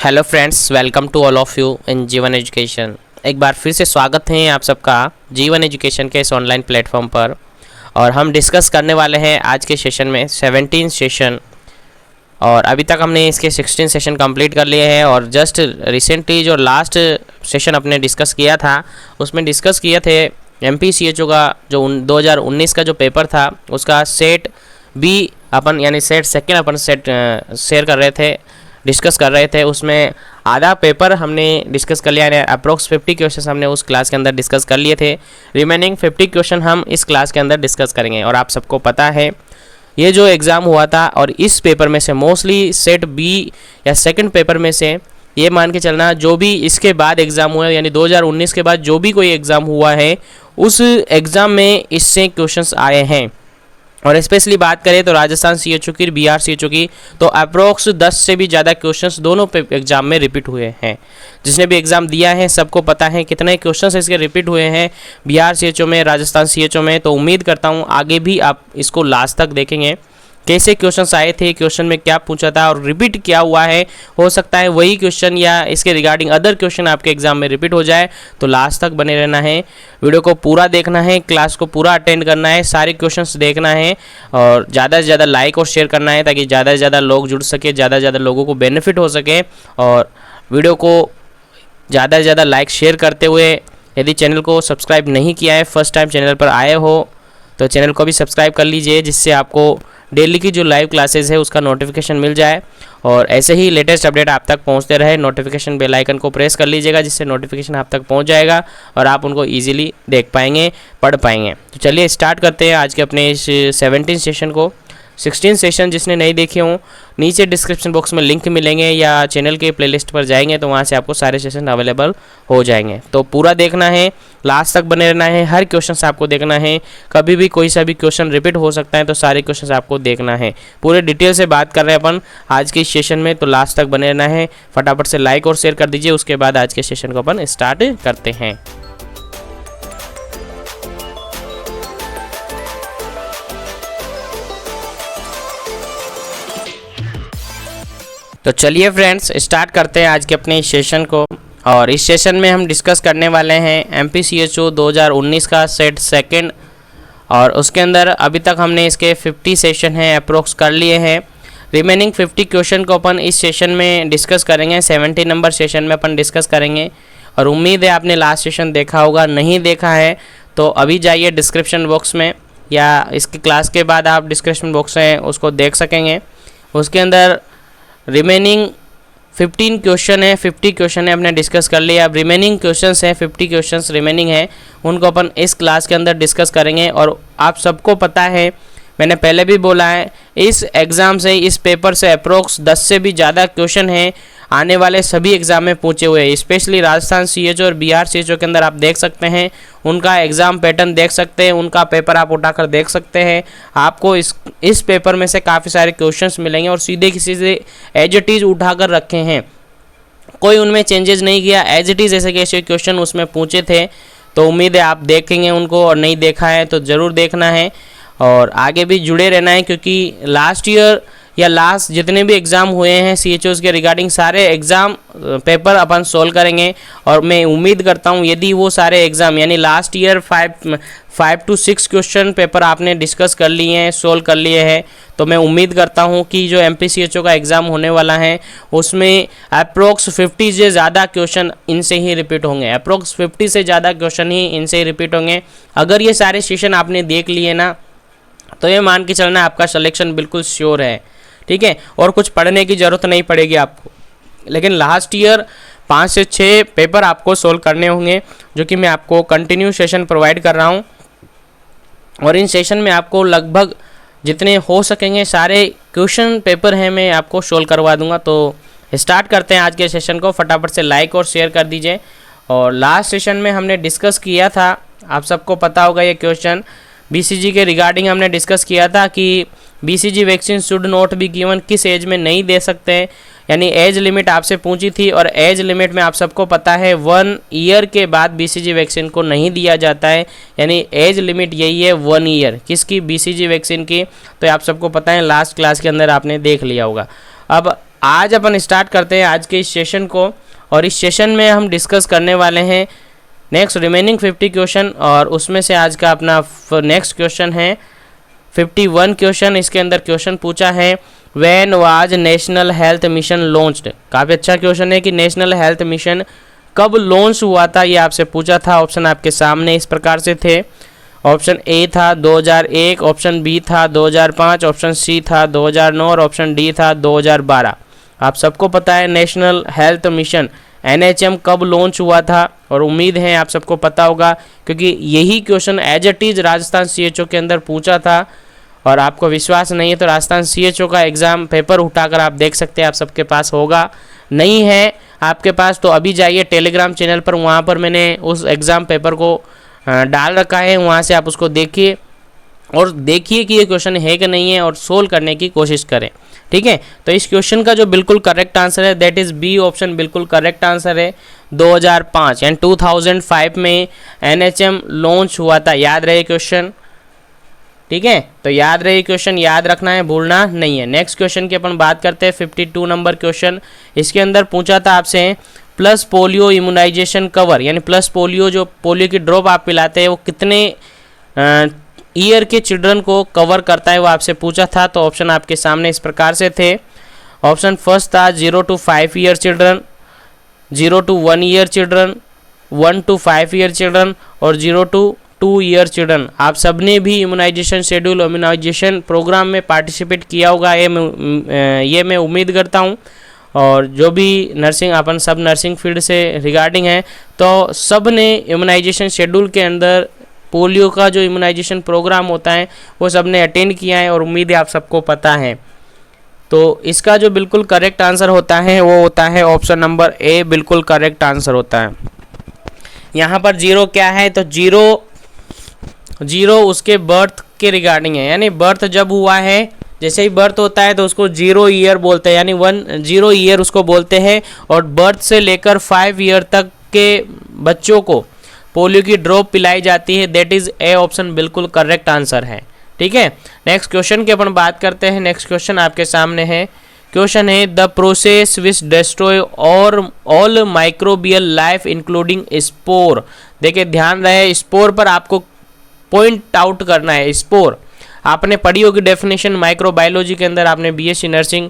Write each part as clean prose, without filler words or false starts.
Hello friends, welcome to all of you in Jeevan education. एक बार फिर से स्वागत है आप सबका जीवन एजुकेशन के इस ऑनलाइन प्लेटफॉर्म पर। और हम डिस्कस करने वाले हैं आज के सेशन में 17 सेशन। और अभी तक हमने इसके 16 सेशन कंप्लीट कर लिए हैं। और जस्ट रिसेंटली जो लास्ट सेशन अपने डिस्कस किया था उसमें डिस्कस किए थे MPCHO का जो 2019 का जो पेपर था उसका सेट बी अपन यानी सेट सेकेंड अपन सेट शेयर कर रहे थे, डिस्कस कर रहे थे। उसमें आधा पेपर हमने डिस्कस कर लिया है। अप्रोक्स 50 क्वेश्चन हमने उस क्लास के अंदर डिस्कस कर लिए थे। रिमेनिंग 50 क्वेश्चन हम इस क्लास के अंदर डिस्कस करेंगे। और आप सबको पता है ये जो एग्ज़ाम हुआ था और इस पेपर में से मोस्टली सेट बी या सेकंड पेपर में से ये मान के चलना जो भी इसके बाद एग्ज़ाम हुआ है यानी 2019 के बाद जो भी कोई एग्ज़ाम हुआ है उस एग्ज़ाम में इससे क्वेश्चंस आए हैं। और स्पेशली बात करें तो राजस्थान CHO की, बिहार CHO की, तो अप्रोक्स 10 से भी ज़्यादा क्वेश्चंस दोनों एग्जाम में रिपीट हुए हैं। जिसने भी एग्ज़ाम दिया है सबको पता है कितने क्वेश्चंस इसके रिपीट हुए हैं बिहार CHO में, राजस्थान CHO में। तो उम्मीद करता हूँ आगे भी आप इसको लास्ट तक देखेंगे कैसे क्वेश्चंस आए थे, क्वेश्चन में क्या पूछा था और रिपीट क्या हुआ है। हो सकता है वही क्वेश्चन या इसके रिगार्डिंग अदर क्वेश्चन आपके एग्जाम में रिपीट हो जाए। तो लास्ट तक बने रहना है, वीडियो को पूरा देखना है, क्लास को पूरा अटेंड करना है, सारे क्वेश्चंस देखना है और ज़्यादा से ज़्यादा लाइक और शेयर करना है ताकि ज़्यादा से ज़्यादा लोग जुड़ सके, ज़्यादा से ज़्यादा लोगों को बेनिफिट हो सके। और वीडियो को ज़्यादा से ज़्यादा लाइक शेयर करते हुए यदि चैनल को सब्सक्राइब नहीं किया है, फर्स्ट टाइम चैनल पर आए हो तो चैनल को भी सब्सक्राइब कर लीजिए जिससे आपको डेली की जो लाइव क्लासेस है उसका नोटिफिकेशन मिल जाए और ऐसे ही लेटेस्ट अपडेट आप तक पहुंचते रहे। नोटिफिकेशन बेल आइकन को प्रेस कर लीजिएगा जिससे नोटिफिकेशन आप तक पहुंच जाएगा और आप उनको इजीली देख पाएंगे, पढ़ पाएंगे। तो चलिए स्टार्ट करते हैं आज के अपने इस 17 सेशन को। 16 सेशन जिसने नहीं देखे हों नीचे डिस्क्रिप्शन बॉक्स में लिंक मिलेंगे या चैनल के प्लेलिस्ट पर जाएंगे तो वहाँ से आपको सारे सेशन अवेलेबल हो जाएंगे। तो पूरा देखना है, लास्ट तक बने रहना है, हर क्वेश्चन आपको देखना है। कभी भी कोई सा भी क्वेश्चन रिपीट हो सकता है तो सारे क्वेश्चन आपको देखना है। पूरे डिटेल से बात कर रहे हैं अपन आज के सेशन में, तो लास्ट तक बने रहना है। फटाफट से लाइक और शेयर कर दीजिए, उसके बाद आज के सेशन को अपन स्टार्ट करते हैं। तो चलिए फ्रेंड्स स्टार्ट करते हैं आज के अपने इस सेशन को। और इस सेशन में हम डिस्कस करने वाले हैं MPCHO 2019 का सेट सेकंड। और उसके अंदर अभी तक हमने इसके 50 सेशन हैं अप्रोक्स कर लिए हैं। रिमेनिंग 50 क्वेश्चन को अपन इस सेशन में डिस्कस करेंगे। 70 नंबर सेशन में अपन डिस्कस करेंगे। और उम्मीद है आपने लास्ट सेशन देखा होगा, नहीं देखा है तो अभी जाइए डिस्क्रिप्शन बॉक्स में या इसकी क्लास के बाद आप डिस्क्रिप्शन बॉक्स में उसको देख सकेंगे। उसके अंदर रिमेनिंग 15 क्वेश्चन है, 50 क्वेश्चन है अपने डिस्कस कर लिया। अब रिमेनिंग क्वेश्चंस हैं, 50 क्वेश्चंस रिमेनिंग है, उनको अपन इस क्लास के अंदर डिस्कस करेंगे। और आप सबको पता है, मैंने पहले भी बोला है, इस एग्ज़ाम से, इस पेपर से अप्रोक्स 10 से भी ज़्यादा क्वेश्चन हैं आने वाले सभी एग्ज़ाम में पूछे हुए हैं। स्पेशली राजस्थान CHO और बिहार CHO के अंदर आप देख सकते हैं, उनका एग्ज़ाम पैटर्न देख सकते हैं, उनका पेपर आप उठाकर देख सकते हैं। आपको इस पेपर में से काफ़ी सारे क्वेश्चंस मिलेंगे और सीधे किसी से एज इट इज़ उठाकर रखे हैं, कोई उनमें चेंजेस नहीं किया, एज इट इज़ ऐसे कैसे क्वेश्चन उसमें पूछे थे। तो उम्मीद है आप देखेंगे उनको, और नहीं देखा है तो ज़रूर देखना है और आगे भी जुड़े रहना है क्योंकि लास्ट ईयर या लास्ट जितने भी एग्ज़ाम हुए हैं CHOs के रिगार्डिंग सारे एग्ज़ाम पेपर अपन सोल्व करेंगे। और मैं उम्मीद करता हूँ यदि वो सारे एग्ज़ाम यानी last year 5 to 6 question paper आपने डिस्कस कर लिए हैं, सोल्व कर लिए हैं, तो मैं उम्मीद करता हूँ कि जो MPCHO का एग्ज़ाम होने वाला है उसमें अप्रोक्स 50 से ज़्यादा क्वेश्चन इनसे ही रिपीट होंगे। अप्रोक्स 50 से ज़्यादा क्वेश्चन ही इनसे ही रिपीट होंगे। अगर ये सारे सेशन आपने देख लिए ना तो ये मान के चलना आपका सिलेक्शन बिल्कुल श्योर है, ठीक है। और कुछ पढ़ने की ज़रूरत नहीं पड़ेगी आपको। लेकिन लास्ट ईयर 5 से 6 पेपर आपको सोल्व करने होंगे जो कि मैं आपको कंटिन्यू सेशन प्रोवाइड कर रहा हूँ। और इन सेशन में आपको लगभग जितने हो सकेंगे सारे क्वेश्चन पेपर हैं मैं आपको सोल्व करवा दूंगा। तो स्टार्ट करते हैं आज के सेशन को। फटाफट से लाइक और शेयर कर दीजिए। और लास्ट सेशन में हमने डिस्कस किया था, आप सबको पता होगा ये क्वेश्चन, BCG के रिगार्डिंग हमने डिस्कस किया था कि BCG vaccine should not be given, किस एज में नहीं दे सकते हैं, यानी एज लिमिट आपसे पूछी थी। और एज लिमिट में आप सबको पता है 1 ईयर के बाद BCG वैक्सीन को नहीं दिया जाता है, यानी एज लिमिट यही है 1 ईयर किसकी, BCG वैक्सीन की। तो आप सबको पता है, लास्ट क्लास के अंदर आपने देख लिया होगा। अब आज अपन स्टार्ट करते हैं आज के इस सेशन को, और इस सेशन में हम डिस्कस करने वाले हैं नेक्स्ट रिमेनिंग 50 क्वेश्चन, और उसमें से आज का अपना नेक्स्ट क्वेश्चन है 51 क्वेश्चन। इसके अंदर क्वेश्चन पूछा है when was national health mission launched. काफ़ी अच्छा क्वेश्चन है कि नेशनल हेल्थ मिशन कब लॉन्च हुआ था, ये आपसे पूछा था। ऑप्शन आपके सामने इस प्रकार से थे। ऑप्शन ए था 2001, ऑप्शन बी था 2005, ऑप्शन सी था 2009 और ऑप्शन डी था 2012। आप सबको पता है नेशनल हेल्थ मिशन NHM कब लॉन्च हुआ था, और उम्मीद है आप सबको पता होगा क्योंकि यही question as it is Rajasthan CHO के अंदर पूछा था। और आपको विश्वास नहीं है तो राजस्थान CHO का एग्ज़ाम पेपर उठाकर आप देख सकते हैं, आप सबके पास होगा। नहीं है आपके पास तो अभी जाइए टेलीग्राम चैनल पर, वहाँ पर मैंने उस एग्ज़ाम पेपर को डाल रखा है, वहाँ से आप उसको देखिए और देखिए कि ये क्वेश्चन है कि नहीं है और सोल्व करने की कोशिश करें। ठीक है, तो इस क्वेश्चन का जो बिल्कुल करेक्ट आंसर है दैट इज़ बी ऑप्शन बिल्कुल करेक्ट आंसर है। 2005 एंड 2005 में NHM लॉन्च हुआ था। याद रहे क्वेश्चन, ठीक है, तो याद रहे क्वेश्चन, याद रखना है, भूलना नहीं है। नेक्स्ट क्वेश्चन की अपन बात करते हैं 52 नंबर क्वेश्चन। इसके अंदर पूछा था आपसे प्लस पोलियो इम्यूनाइजेशन कवर, यानी प्लस पोलियो जो पोलियो की ड्रॉप आप पिलाते हैं वो कितने ईयर के चिल्ड्रन को कवर करता है, वो आपसे पूछा था। तो ऑप्शन आपके सामने इस प्रकार से थे। ऑप्शन फर्स्ट था 0 to 5 year children, 0 to 1 year children, 1 to 5 year children और 0 to 2 ईयर चिल्ड्रन। आप सबने भी इम्यूनाइजेशन शेड्यूल इम्यूनाइजेशन प्रोग्राम में पार्टिसिपेट किया होगा, ये मैं उम्मीद करता हूँ। और जो भी नर्सिंग अपन सब नर्सिंग फील्ड से रिगार्डिंग है तो सब ने इम्यूनाइजेशन शेड्यूल के अंदर पोलियो का जो इम्यूनाइजेशन प्रोग्राम होता है वो सब ने अटेंड किया है, और उम्मीद है आप सबको पता है। तो इसका जो बिल्कुल करेक्ट आंसर होता है वो होता है ऑप्शन नंबर ए, बिल्कुल करेक्ट आंसर होता है। यहाँ पर 0 क्या है, तो 0 उसके बर्थ के रिगार्डिंग है, यानी बर्थ जब हुआ है, जैसे ही बर्थ होता है तो उसको 0 ईयर बोलते हैं, यानी 0 ईयर उसको बोलते हैं। और बर्थ से लेकर 5 ईयर तक के बच्चों को पोलियो की ड्रॉप पिलाई जाती है। दैट इज ए ऑप्शन बिल्कुल करेक्ट आंसर है। ठीक है, नेक्स्ट क्वेश्चन की अपन बात करते हैं। नेक्स्ट क्वेश्चन आपके सामने है। क्वेश्चन है द प्रोसेस विच डिस्ट्रॉय और all microbial life including spore. देखिए ध्यान रहे, स्पोर पर आपको पॉइंट आउट करना है। स्पोर आपने पढ़ी होगी डेफिनेशन माइक्रोबायोलॉजी के अंदर, आपने BSc नर्सिंग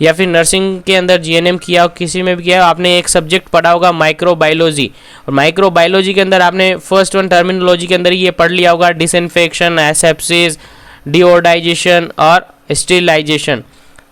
या फिर नर्सिंग के अंदर GNM किया हो, किसी में भी किया हो, आपने एक सब्जेक्ट पढ़ा होगा माइक्रोबायोलॉजी। और माइक्रोबायोलॉजी के अंदर आपने फर्स्ट वन टर्मिनोलॉजी के अंदर ये पढ़ लिया होगा डिसइंफेक्शन, एसेप्सिस, डिओडाइजेशन और स्टेरिलाइजेशन।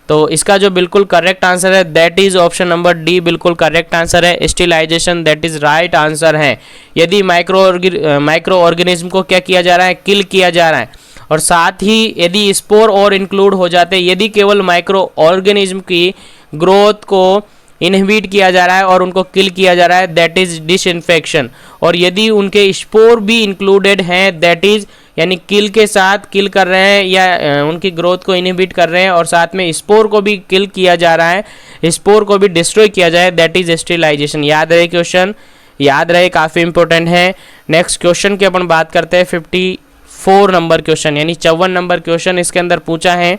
तो इसका जो बिल्कुल करेक्ट आंसर है that is option number D, बिल्कुल करेक्ट आंसर है। Sterilisation that is right answer है। यदि माइक्रो ऑर्गेनिज्म को क्या किया जा रहा है, किल किया जा रहा है, और साथ ही यदि स्पोर और इंक्लूड हो जाते, यदि केवल माइक्रो ऑर्गेनिज्म की ग्रोथ को इनहिबिट किया जा रहा है और उनको किल किया जा रहा है दैट इज डिसइंफेक्शन। और यदि उनके स्पोर भी इंक्लूडेड हैं दैट इज, यानी किल के साथ किल कर रहे हैं या उनकी ग्रोथ को इनहिबिट कर रहे हैं और साथ में स्पोर को भी किल किया जा रहा है, स्पोर को भी डिस्ट्रॉय किया जाए दैट इज स्टेरिलाइजेशन। याद रहे क्वेश्चन, याद रहे, काफ़ी इंपॉर्टेंट है। नेक्स्ट क्वेश्चन की अपन बात करते हैं 54 नंबर क्वेश्चन, यानी 54 नंबर क्वेश्चन। इसके अंदर पूछा है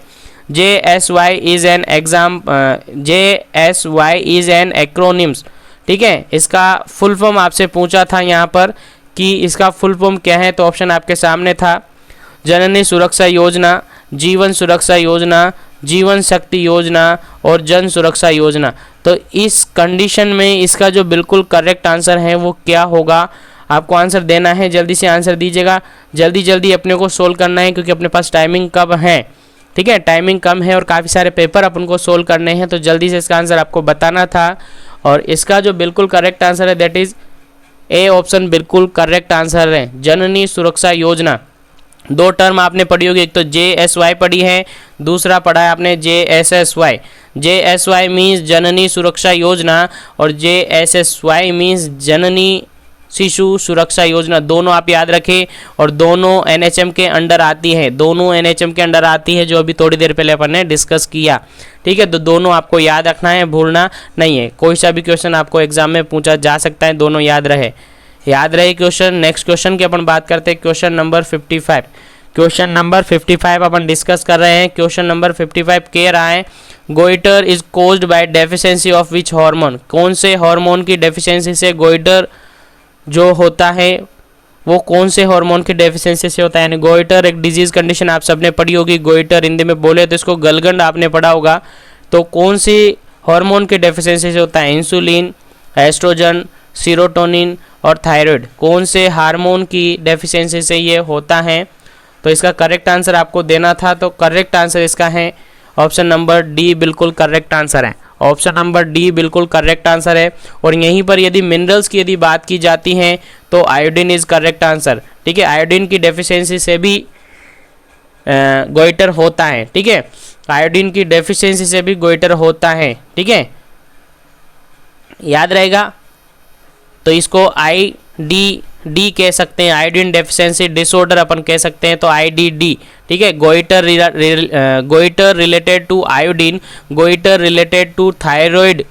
JSY इज एन एक्रोनिम्स। ठीक है, इसका फुल फॉर्म आपसे पूछा था यहाँ पर कि इसका फुल फॉर्म क्या है, तो ऑप्शन आपके सामने था जननी सुरक्षा योजना, जीवन सुरक्षा योजना, जीवन शक्ति योजना और जन सुरक्षा योजना। तो इस कंडीशन में इसका जो बिल्कुल करेक्ट आंसर है वो क्या होगा, आपको आंसर देना है। जल्दी से आंसर दीजिएगा, जल्दी अपने को सोल्व करना है क्योंकि अपने पास टाइमिंग कम है। ठीक है, टाइमिंग कम है और काफ़ी सारे पेपर अपन को सोल्व करने हैं, तो जल्दी से इसका आंसर आपको बताना था। और इसका जो बिल्कुल करेक्ट आंसर है दैट इज ए ऑप्शन बिल्कुल करेक्ट आंसर है, जननी सुरक्षा योजना। 2 टर्म आपने पढ़ी होगी, एक तो JSY पढ़ी है, दूसरा पढ़ा है आपने JSSY। JSY मीन्स जननी सुरक्षा योजना और JSSY मीन्स जननी शिशु सुरक्षा योजना। दोनों आप याद रखें, और दोनों NHM के अंडर आती है, दोनों NHM के अंडर आती है, जो अभी थोड़ी देर पहले अपन ने डिस्कस किया। ठीक है, तो दोनों आपको याद रखना है, भूलना नहीं है। कोई सा भी क्वेश्चन आपको एग्जाम में पूछा जा सकता है, दोनों याद रहे क्वेश्चन। नेक्स्ट क्वेश्चन की अपन बात करते हैं, क्वेश्चन नंबर 55। क्वेश्चन नंबर 55 अपन डिस्कस कर रहे हैं। क्वेश्चन नंबर 55 कह रहा है goitre is caused by deficiency of which hormone, कौन से हार्मोन की डेफिशिएंसी से गोइटर जो होता है वो कौन से हार्मोन की डेफिशिएंसी से होता है। यानी गोइटर एक डिजीज कंडीशन आप सबने पढ़ी होगी, गोइटर हिंदी में बोले तो इसको गलगंड आपने पढ़ा होगा। तो कौन सी हार्मोन की डेफिशिएंसी से होता है, इंसुलिन, एस्ट्रोजन, सीरोटोनिन और थायराइड, कौन से हार्मोन की डेफिशिएंसी से ये होता है। तो इसका करेक्ट आंसर आपको देना था, तो करेक्ट आंसर इसका है ऑप्शन नंबर डी, बिल्कुल करेक्ट आंसर है। ऑप्शन नंबर डी बिल्कुल करेक्ट आंसर है। और यहीं पर यदि मिनरल्स की यदि बात की जाती है तो आयोडीन इज करेक्ट आंसर। ठीक है, आयोडीन की डेफिशिएंसी से भी गोइटर होता है। ठीक है, आयोडीन की डेफिशिएंसी से भी गोइटर होता है। ठीक है, याद रहेगा। तो इसको IDD कह सकते हैं, आयोडीन डेफिशिएंसी डिसऑर्डर अपन कह सकते हैं, तो IDD। ठीक है, goitre related to iodine, goitre related to thyroid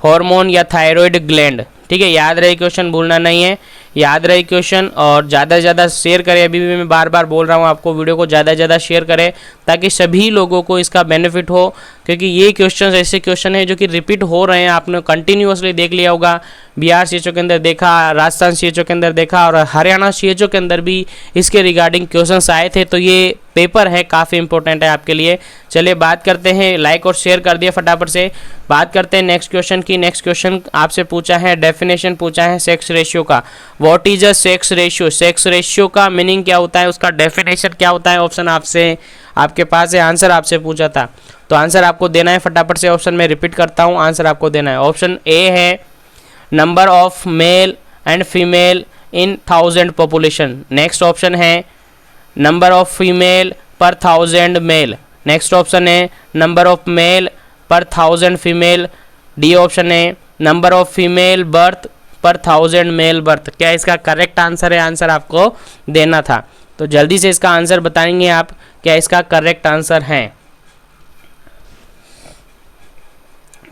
hormone या थायराइड ग्लैंड। ठीक है, याद रहे क्वेश्चन, भूलना नहीं है, याद रहे क्वेश्चन। और ज़्यादा से ज़्यादा शेयर करें, अभी भी मैं बार बार बोल रहा हूँ आपको, वीडियो को ज़्यादा से ज़्यादा शेयर करें ताकि सभी लोगों को इसका बेनिफिट हो, क्योंकि ये क्वेश्चन ऐसे क्वेश्चन है जो कि रिपीट हो रहे हैं। आपने कंटिन्यूसली देख लिया होगा, बिहार CHO के अंदर देखा, राजस्थान CHO के अंदर देखा और हरियाणा CHO के अंदर भी इसके रिगार्डिंग क्वेश्चन आए थे। तो ये पेपर है, काफ़ी इंपॉर्टेंट है आपके लिए। चलिए बात करते हैं, लाइक और शेयर कर दिया फटाफट से। बात करते हैं नेक्स्ट क्वेश्चन की। नेक्स्ट क्वेश्चन आपसे पूछा है, डेफिनेशन पूछा है सेक्स रेशियो का। What is a sex ratio, sex ratio का मीनिंग क्या होता है, उसका डेफिनेशन क्या होता है। ऑप्शन आपसे आपके पास है, आंसर आपसे पूछा था, तो आंसर आपको देना है फटाफट से। ऑप्शन में रिपीट करता हूँ, आंसर आपको देना है। ऑप्शन ए है number of male and female in 1000 population. Next option है number of female per 1000 mail. Next option है नंबर ऑफ मेल पर 1000 फीमेल। डी ऑप्शन है नंबर ऑफ फीमेल बर्थ पर 1000 मेल बर्थ। क्या इसका करेक्ट आंसर है, answer आपको देना था, तो जल्दी से इसका आंसर बताएंगे आप, क्या इसका करेक्ट आंसर है।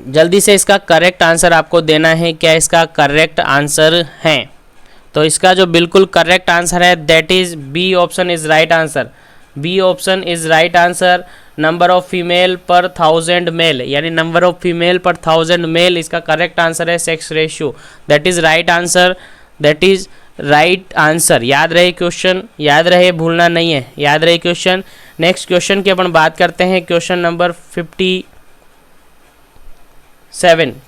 जल्दी से इसका करेक्ट आंसर आपको देना है, क्या इसका करेक्ट आंसर है। तो इसका जो बिल्कुल करेक्ट आंसर है that is B option is right answer. B option is right answer. Number of female per 1000 mail, यानी number of female per 1000 mail इसका करेक्ट आंसर है sex ratio. That is right answer, that is right answer. याद रहे question, याद रहे, भूलना नहीं है, याद रहे क्वेश्चन। नेक्स्ट क्वेश्चन की अपन बात करते हैं, क्वेश्चन नंबर 57।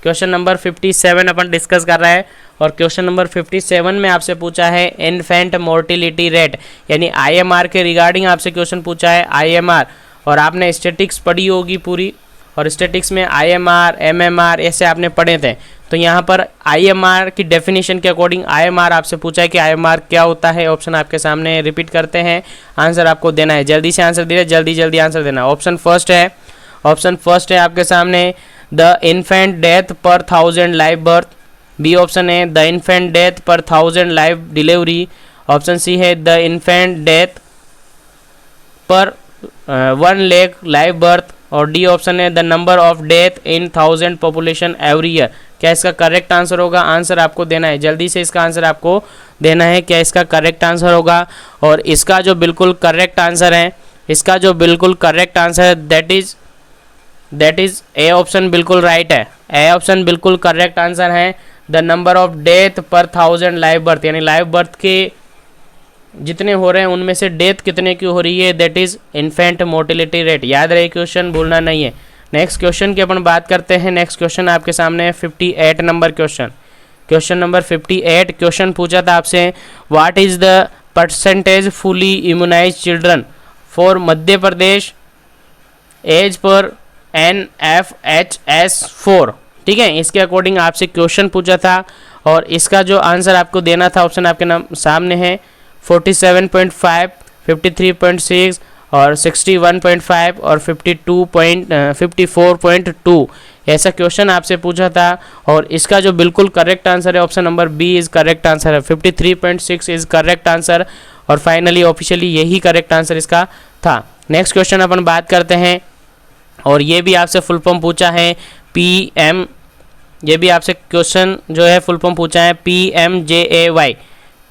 क्वेश्चन नंबर 57 अपन डिस्कस कर रहे हैं और क्वेश्चन नंबर 57 में आपसे पूछा है इन्फेंट मोर्टिलिटी रेट, यानी IMR के रिगार्डिंग आपसे क्वेश्चन पूछा है, IMR। और आपने स्टैटिक्स पढ़ी होगी पूरी, और स्टैटिक्स में IMR, MMR ऐसे आपने पढ़े थे। तो यहाँ पर IMR की डेफिनेशन के अकॉर्डिंग IMR आपसे पूछा है कि IMR क्या होता है। ऑप्शन आपके सामने रिपीट करते हैं, आंसर आपको देना है, जल्दी से आंसर दे, जल्दी जल्दी आंसर देना। ऑप्शन फर्स्ट है, ऑप्शन फर्स्ट है आपके सामने द इन्फेंट डेथ पर 1000 लाइव बर्थ। बी ऑप्शन है द इन्फेंट डेथ पर 1000 लाइव डिलीवरी। ऑप्शन सी है द इन्फेंट डेथ पर 1 लाख लाइव बर्थ। और डी ऑप्शन है the number of death in 1000 population every year. क्या इसका करेक्ट आंसर होगा, आंसर आपको देना है, जल्दी से इसका आंसर आपको देना है, क्या इसका करेक्ट आंसर होगा। और इसका जो बिल्कुल करेक्ट आंसर है, इसका जो बिल्कुल करेक्ट आंसर है दैट इज ए ऑप्शन बिल्कुल राइट है। ए ऑप्शन बिल्कुल करेक्ट आंसर है। द नंबर ऑफ डेथ पर 1000 लाइव बर्थ, यानी लाइव बर्थ के जितने हो रहे हैं उनमें से डेथ कितने की हो रही है, that is infant mortality rate. याद रहे क्वेश्चन, भूलना नहीं है। नेक्स्ट क्वेश्चन की अपन बात करते हैं। नेक्स्ट क्वेश्चन आपके सामने है 58 number question. Question number 58 question पूछा था आपसे, what is the percentage fully immunise children for Madhya Pradesh as per NFHS4। ठीक है, इसके अकॉर्डिंग आपसे क्वेश्चन पूछा था और इसका जो आंसर आपको देना था, ऑप्शन आपके नाम सामने है 47.5, 53.6 और 61.5 और 54.2 ऐसा क्वेश्चन आपसे पूछा था। और इसका जो बिल्कुल करेक्ट आंसर है option number B is correct answer है। 53.6 इज करेक्ट आंसर और फाइनली ऑफिशियली यही करेक्ट आंसर इसका था। नेक्स्ट क्वेश्चन अपन बात करते हैं और ये भी आपसे फुल फॉर्म पूछा है PM, ये भी आपसे क्वेश्चन जो है फुल फॉर्म पूछा है PMJAY।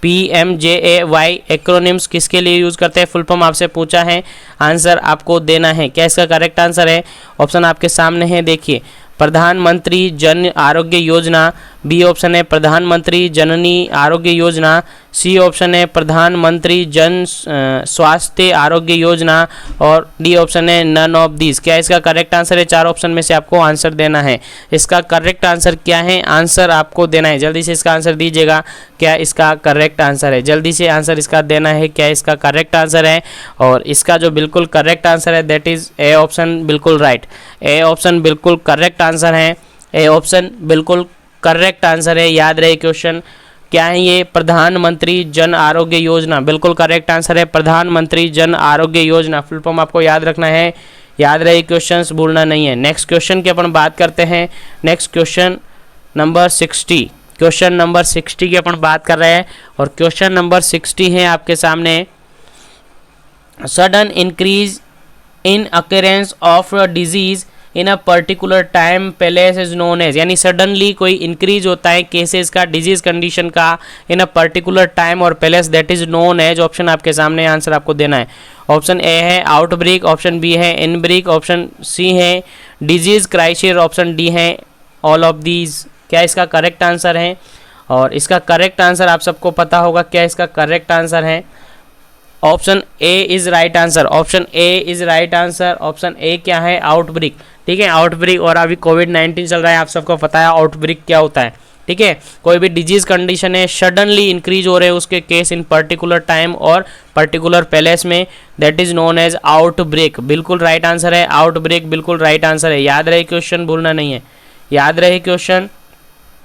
PMJAY एक्रोनिम्स किसके लिए यूज़ करते हैं, फुल फॉर्म आपसे पूछा है, आंसर आपको देना है। क्या इसका करेक्ट आंसर है? ऑप्शन आपके सामने है, देखिए, प्रधानमंत्री जन आरोग्य योजना, बी ऑप्शन है प्रधानमंत्री जननी आरोग्य योजना, सी ऑप्शन है प्रधानमंत्री जन स्वास्थ्य आरोग्य योजना, और डी ऑप्शन है नन ऑफ दिस। क्या इसका करेक्ट आंसर है? चार ऑप्शन में से आपको आंसर देना है। इसका करेक्ट आंसर क्या है? आंसर आपको देना है, जल्दी से इसका आंसर दीजिएगा। क्या इसका करेक्ट आंसर है? जल्दी से आंसर इसका देना है, क्या इसका करेक्ट आंसर है? और इसका जो बिल्कुल करेक्ट आंसर है दैट इज ए ऑप्शन बिल्कुल राइट। ए ऑप्शन बिल्कुल करेक्ट आंसर है, ए ऑप्शन बिल्कुल करेक्ट आंसर है। याद रहे क्वेश्चन क्या है ये, प्रधानमंत्री जन आरोग्य योजना, बिल्कुल करेक्ट आंसर है प्रधानमंत्री जन आरोग्य योजना। फुल फॉर्म आपको याद रखना है, याद रहे क्वेश्चंस भूलना नहीं है। नेक्स्ट क्वेश्चन की अपन बात करते हैं। Next question number 60, question number 60 की अपन बात कर रहे हैं, और क्वेश्चन नंबर 60 है आपके सामने, sudden increase in occurrence of disease in a particular time place is known as, यानी सडनली कोई इंक्रीज होता है केसेस का, डिजीज कंडीशन का, इन अ पर्टिकुलर टाइम और place, that is known as. Option आपके सामने, आंसर आपको देना है। ऑप्शन ए है आउटब्रेक, ऑप्शन बी है इनब्रेक, ऑप्शन सी है डिजीज क्राइसिस, ऑप्शन डी है ऑल ऑफ दीज। क्या इसका करेक्ट आंसर है? और इसका करेक्ट आंसर आप सबको पता होगा, क्या इसका करेक्ट आंसर है? Option A is right answer, option A is right answer. Option A क्या है? आउटब्रेक, ठीक है, आउटब्रेक। और अभी कोविड-19 चल रहा है, आप सबको पता है आउटब्रेक क्या होता है, ठीक है। कोई भी डिजीज कंडीशन है, सडनली इंक्रीज हो रहे हैं उसके केस इन पर्टिकुलर टाइम और पर्टिकुलर पैलेस में, that is known as outbreak. बिल्कुल राइट आंसर है, आउटब्रेक बिल्कुल राइट आंसर है। याद रहे क्वेश्चन, भूलना नहीं है, याद रहे क्वेश्चन।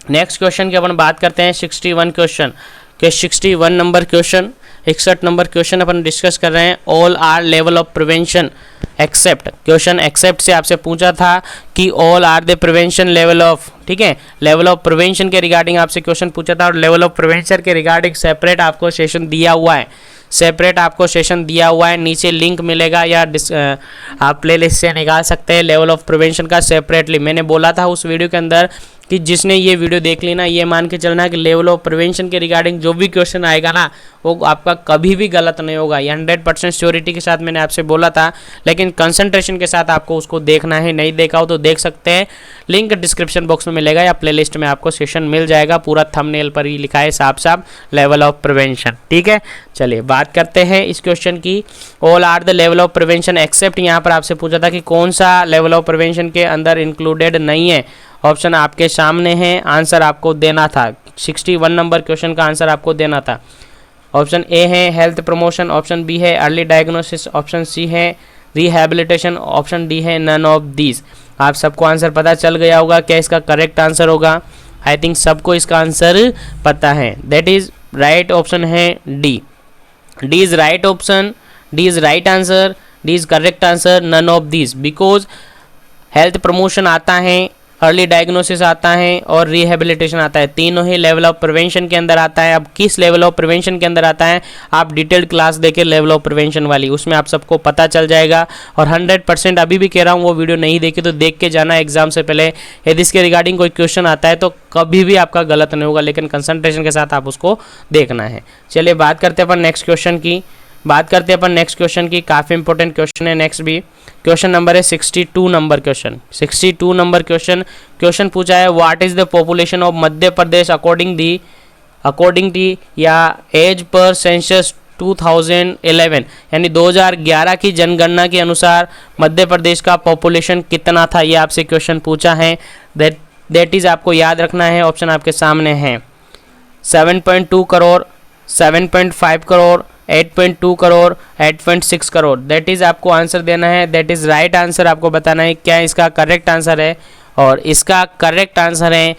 नेक्स्ट क्वेश्चन की अपन बात करते हैं 61 क्वेश्चन के 61 नंबर क्वेश्चन, 61 नंबर क्वेश्चन अपन डिस्कस कर रहे हैं। All are level of prevention except, question except से आपसे पूछा था कि all are the prevention level of, ठीक है, लेवल ऑफ प्रिवेंशन के रिगार्डिंग आपसे क्वेश्चन पूछा था, और लेवल ऑफ प्रिवेंशन के रिगार्डिंग सेपरेट आपको सेशन दिया हुआ है, सेपरेट आपको सेशन दिया हुआ है, नीचे लिंक मिलेगा या आप प्लेलिस्ट से निकाल सकते हैं लेवल ऑफ प्रिवेंशन का सेपरेटली। मैंने बोला था उस वीडियो के अंदर कि जिसने ये वीडियो देख ली ना, ये मान के चलना है कि लेवल ऑफ प्रिवेंशन के रिगार्डिंग जो भी क्वेश्चन आएगा ना, वो आपका कभी भी गलत नहीं होगा। ये 100% श्योरिटी के साथ मैंने आपसे बोला था, लेकिन कंसंट्रेशन के साथ आपको उसको देखना है। नहीं देखा हो तो देख सकते हैं, लिंक डिस्क्रिप्शन बॉक्स में मिलेगा या प्लेलिस्ट में आपको सेशन मिल जाएगा, पूरा थंबनेल पर ही लिखा है साफ साफ लेवल ऑफ प्रिवेंशन, ठीक है। चलिए बात करते हैं इस क्वेश्चन की। All are the level of prevention except, यहाँ पर आपसे पूछा था कि कौन सा लेवल ऑफ प्रिवेंशन के अंदर इंक्लूडेड नहीं है। ऑप्शन आपके सामने है, आंसर आपको देना था। 61 नंबर क्वेश्चन का आंसर आपको देना था। ऑप्शन ए है हेल्थ प्रमोशन, ऑप्शन बी है अर्ली डायग्नोसिस, ऑप्शन सी है रिहैबिलिटेशन, ऑप्शन डी है नन ऑफ दीज। आप सबको आंसर पता चल गया होगा, क्या इसका करेक्ट आंसर होगा? आई थिंक सबको इसका आंसर पता है, दैट इज राइट ऑप्शन है D. D is right option, D is right answer, D is correct answer, none of these. Because health promotion आता है, अर्ली डायग्नोसिस आता है और रिहेबिलिटेशन आता है, तीनों ही लेवल ऑफ प्रिवेंशन के अंदर आता है। अब किस लेवल ऑफ प्रिवेंशन के अंदर आता है, आप डिटेल्ड क्लास देखें लेवल ऑफ प्रिवेंशन वाली, उसमें आप सबको पता चल जाएगा। और 100% अभी भी कह रहा हूँ, वो वीडियो नहीं देखी तो देख के जाना एग्जाम से पहले। यदि इसके रिगार्डिंग कोई क्वेश्चन आता है तो कभी भी आपका गलत नहीं होगा, लेकिन कंसंट्रेशन के साथ आप उसको देखना है। चलिए बात करते हैं अपन नेक्स्ट क्वेश्चन की, बात करते हैं अपन नेक्स्ट क्वेश्चन की। काफ़ी इंपॉर्टेंट क्वेश्चन है नेक्स्ट भी। क्वेश्चन नंबर है 62 number question, 62 number question. Question पूछा है what is the population of Madhya Pradesh according the या एज पर सेंसस 2011, यानी 2011 की जनगणना के अनुसार मध्य प्रदेश का पॉपुलेशन कितना था, ये आपसे क्वेश्चन पूछा है। दैट इज आपको याद रखना है। ऑप्शन आपके सामने है 7.2 करोड़, 7.5 करोड़, 8.2 करोड़, 8.6 करोड़। दैट इज आपको आंसर देना है, दैट इज राइट आंसर आपको बताना है क्या इसका करेक्ट आंसर है। और इसका करेक्ट आंसर है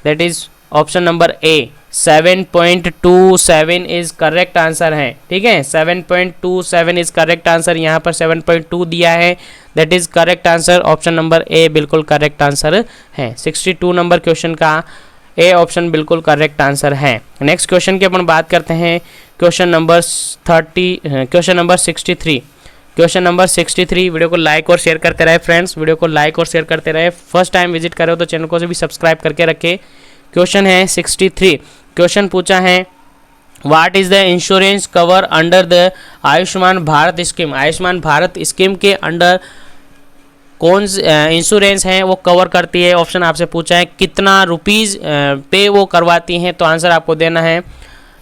that is option number A, 7.27 is correct answer है, ठीक है। 7.27 इज करेक्ट आंसर, यहाँ पर 7.2 दिया है, that is correct answer. Option number ए बिल्कुल करेक्ट आंसर है। 62 नंबर क्वेश्चन का ए ऑप्शन बिल्कुल करेक्ट आंसर है। नेक्स्ट क्वेश्चन की अपन बात करते हैं। Question number 63, question number 63। Video को लाइक और शेयर करते रहे फ्रेंड्स, वीडियो को लाइक और शेयर करते रहे। फर्स्ट टाइम विजिट करो तो चैनल को भी सब्सक्राइब करके रखे। क्वेश्चन है 63। क्वेश्चन पूछा है what is the insurance cover under the Ayushman Bharat scheme. Ayushman Bharat scheme के अंडर कौन इंश्योरेंस हैं वो कवर करती है। ऑप्शन आपसे पूछा है कितना रुपीज़ पे वो करवाती हैं, तो आंसर आपको देना है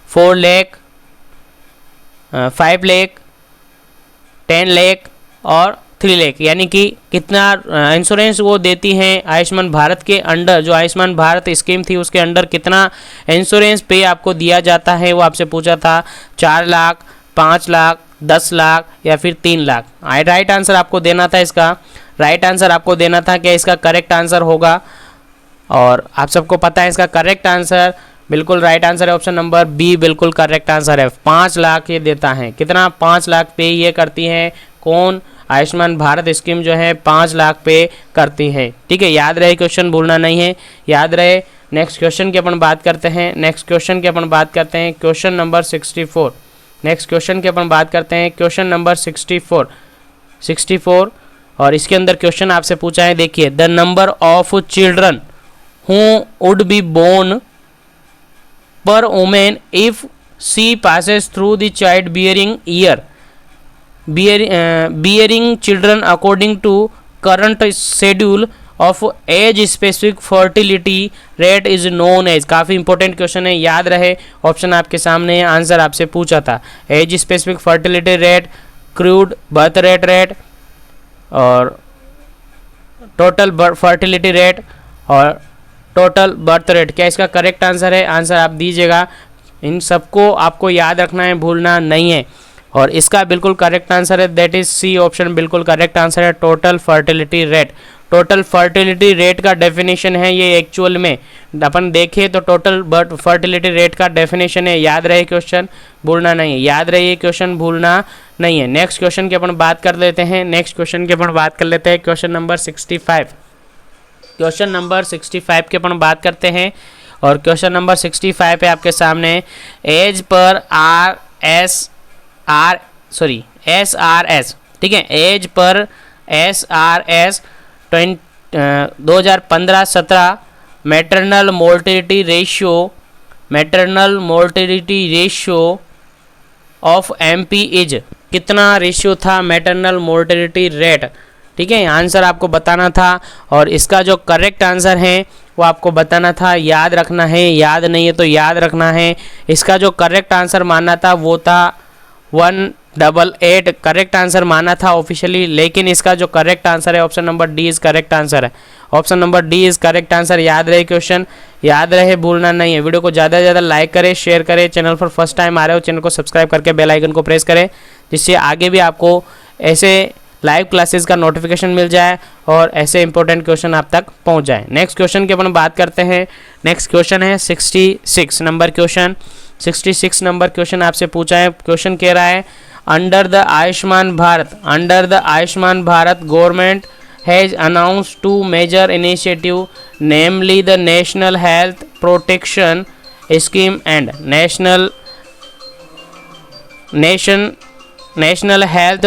4 लाख, 5 लाख, 10 लाख और 3 लाख, यानी कि कितना इंश्योरेंस वो देती हैं आयुष्मान भारत के अंडर। जो आयुष्मान भारत स्कीम थी उसके अंडर कितना इंश्योरेंस पे आपको दिया जाता है वो आपसे पूछा था। 4 लाख, 5 लाख, 10 लाख या फिर 3 लाख। राइट आंसर आपको देना था इसका, राइट आंसर आपको देना था। क्या इसका करेक्ट आंसर होगा? और आप सबको पता है इसका करेक्ट आंसर बिल्कुल राइट आंसर है ऑप्शन नंबर बी, बिल्कुल करेक्ट आंसर है। 5 लाख ये देता है। कितना? 5 लाख पे ये करती है। कौन? आयुष्मान भारत स्कीम जो है 5 लाख पे करती है। ठीक है, याद रहे, क्वेश्चन भूलना नहीं है, याद रहे। नेक्स्ट क्वेश्चन की अपन बात करते हैं। नेक्स्ट क्वेश्चन की अपन बात करते हैं क्वेश्चन नंबर 64। नेक्स्ट क्वेश्चन की अपन बात करते हैं क्वेश्चन नंबर 64 और इसके अंदर क्वेश्चन आपसे पूछा है, देखिए, the number of children who would be born per women if she passes through the child bearing year, bearing children according to current schedule of age specific fertility rate is known as. काफ़ी important question है, याद रहे। Option आपके सामने है, answer आपसे पूछा था। Age specific fertility rate, crude birth rate और टोटल फर्टिलिटी रेट और टोटल बर्थ रेट। क्या इसका करेक्ट आंसर है? आंसर आप दीजिएगा। इन सबको आपको याद रखना है, भूलना नहीं है। और इसका बिल्कुल करेक्ट आंसर है, दैट इज सी ऑप्शन, बिल्कुल करेक्ट आंसर है, total fertility rate. Total fertility rate का डेफिनेशन है ये, एक्चुअल में अपन देखें तो टोटल फर्टिलिटी रेट का डेफिनेशन है। याद रहे क्वेश्चन, भूलना नहीं है, याद रहे क्वेश्चन, भूलना नहीं है। नेक्स्ट क्वेश्चन की अपन बात कर लेते हैं। नेक्स्ट क्वेश्चन की अपन बात कर लेते हैं क्वेश्चन नंबर 65। क्वेश्चन नंबर 65 की अपन बात करते हैं और क्वेश्चन नंबर 65 पे आपके सामने एज पर SRS, ठीक है, as per SRS 2015-17 maternal mortality ratio of MP is. कितना रेशियो था मैटरनल मोर्टेलिटी रेट? ठीक है, आंसर आपको बताना था और इसका जो करेक्ट आंसर है वो आपको बताना था, याद रखना है। याद नहीं है तो याद रखना है। इसका जो करेक्ट आंसर माना था वो था 188, करेक्ट आंसर माना था ऑफिशियली, लेकिन इसका जो करेक्ट आंसर है option number D is correct answer है। Option number D is correct answer. याद रहे क्वेश्चन, याद रहे, भूलना नहीं है। वीडियो को ज़्यादा से ज़्यादा लाइक करें, शेयर करें। चैनल पर फर्स्ट टाइम आ रहे हो चैनल को सब्सक्राइब करके बेल आइकन को प्रेस करें, जिससे आगे भी आपको ऐसे लाइव क्लासेस का नोटिफिकेशन मिल जाए और ऐसे इंपॉर्टेंट क्वेश्चन आप तक पहुंच जाए। नेक्स्ट क्वेश्चन की अपन बात करते हैं। नेक्स्ट क्वेश्चन है 66 नंबर क्वेश्चन। 66 नंबर क्वेश्चन आपसे पूछा है। क्वेश्चन कह रहा है, under the Ayushman Bharat government has announced 2 major initiative, namely the national health protection scheme and national health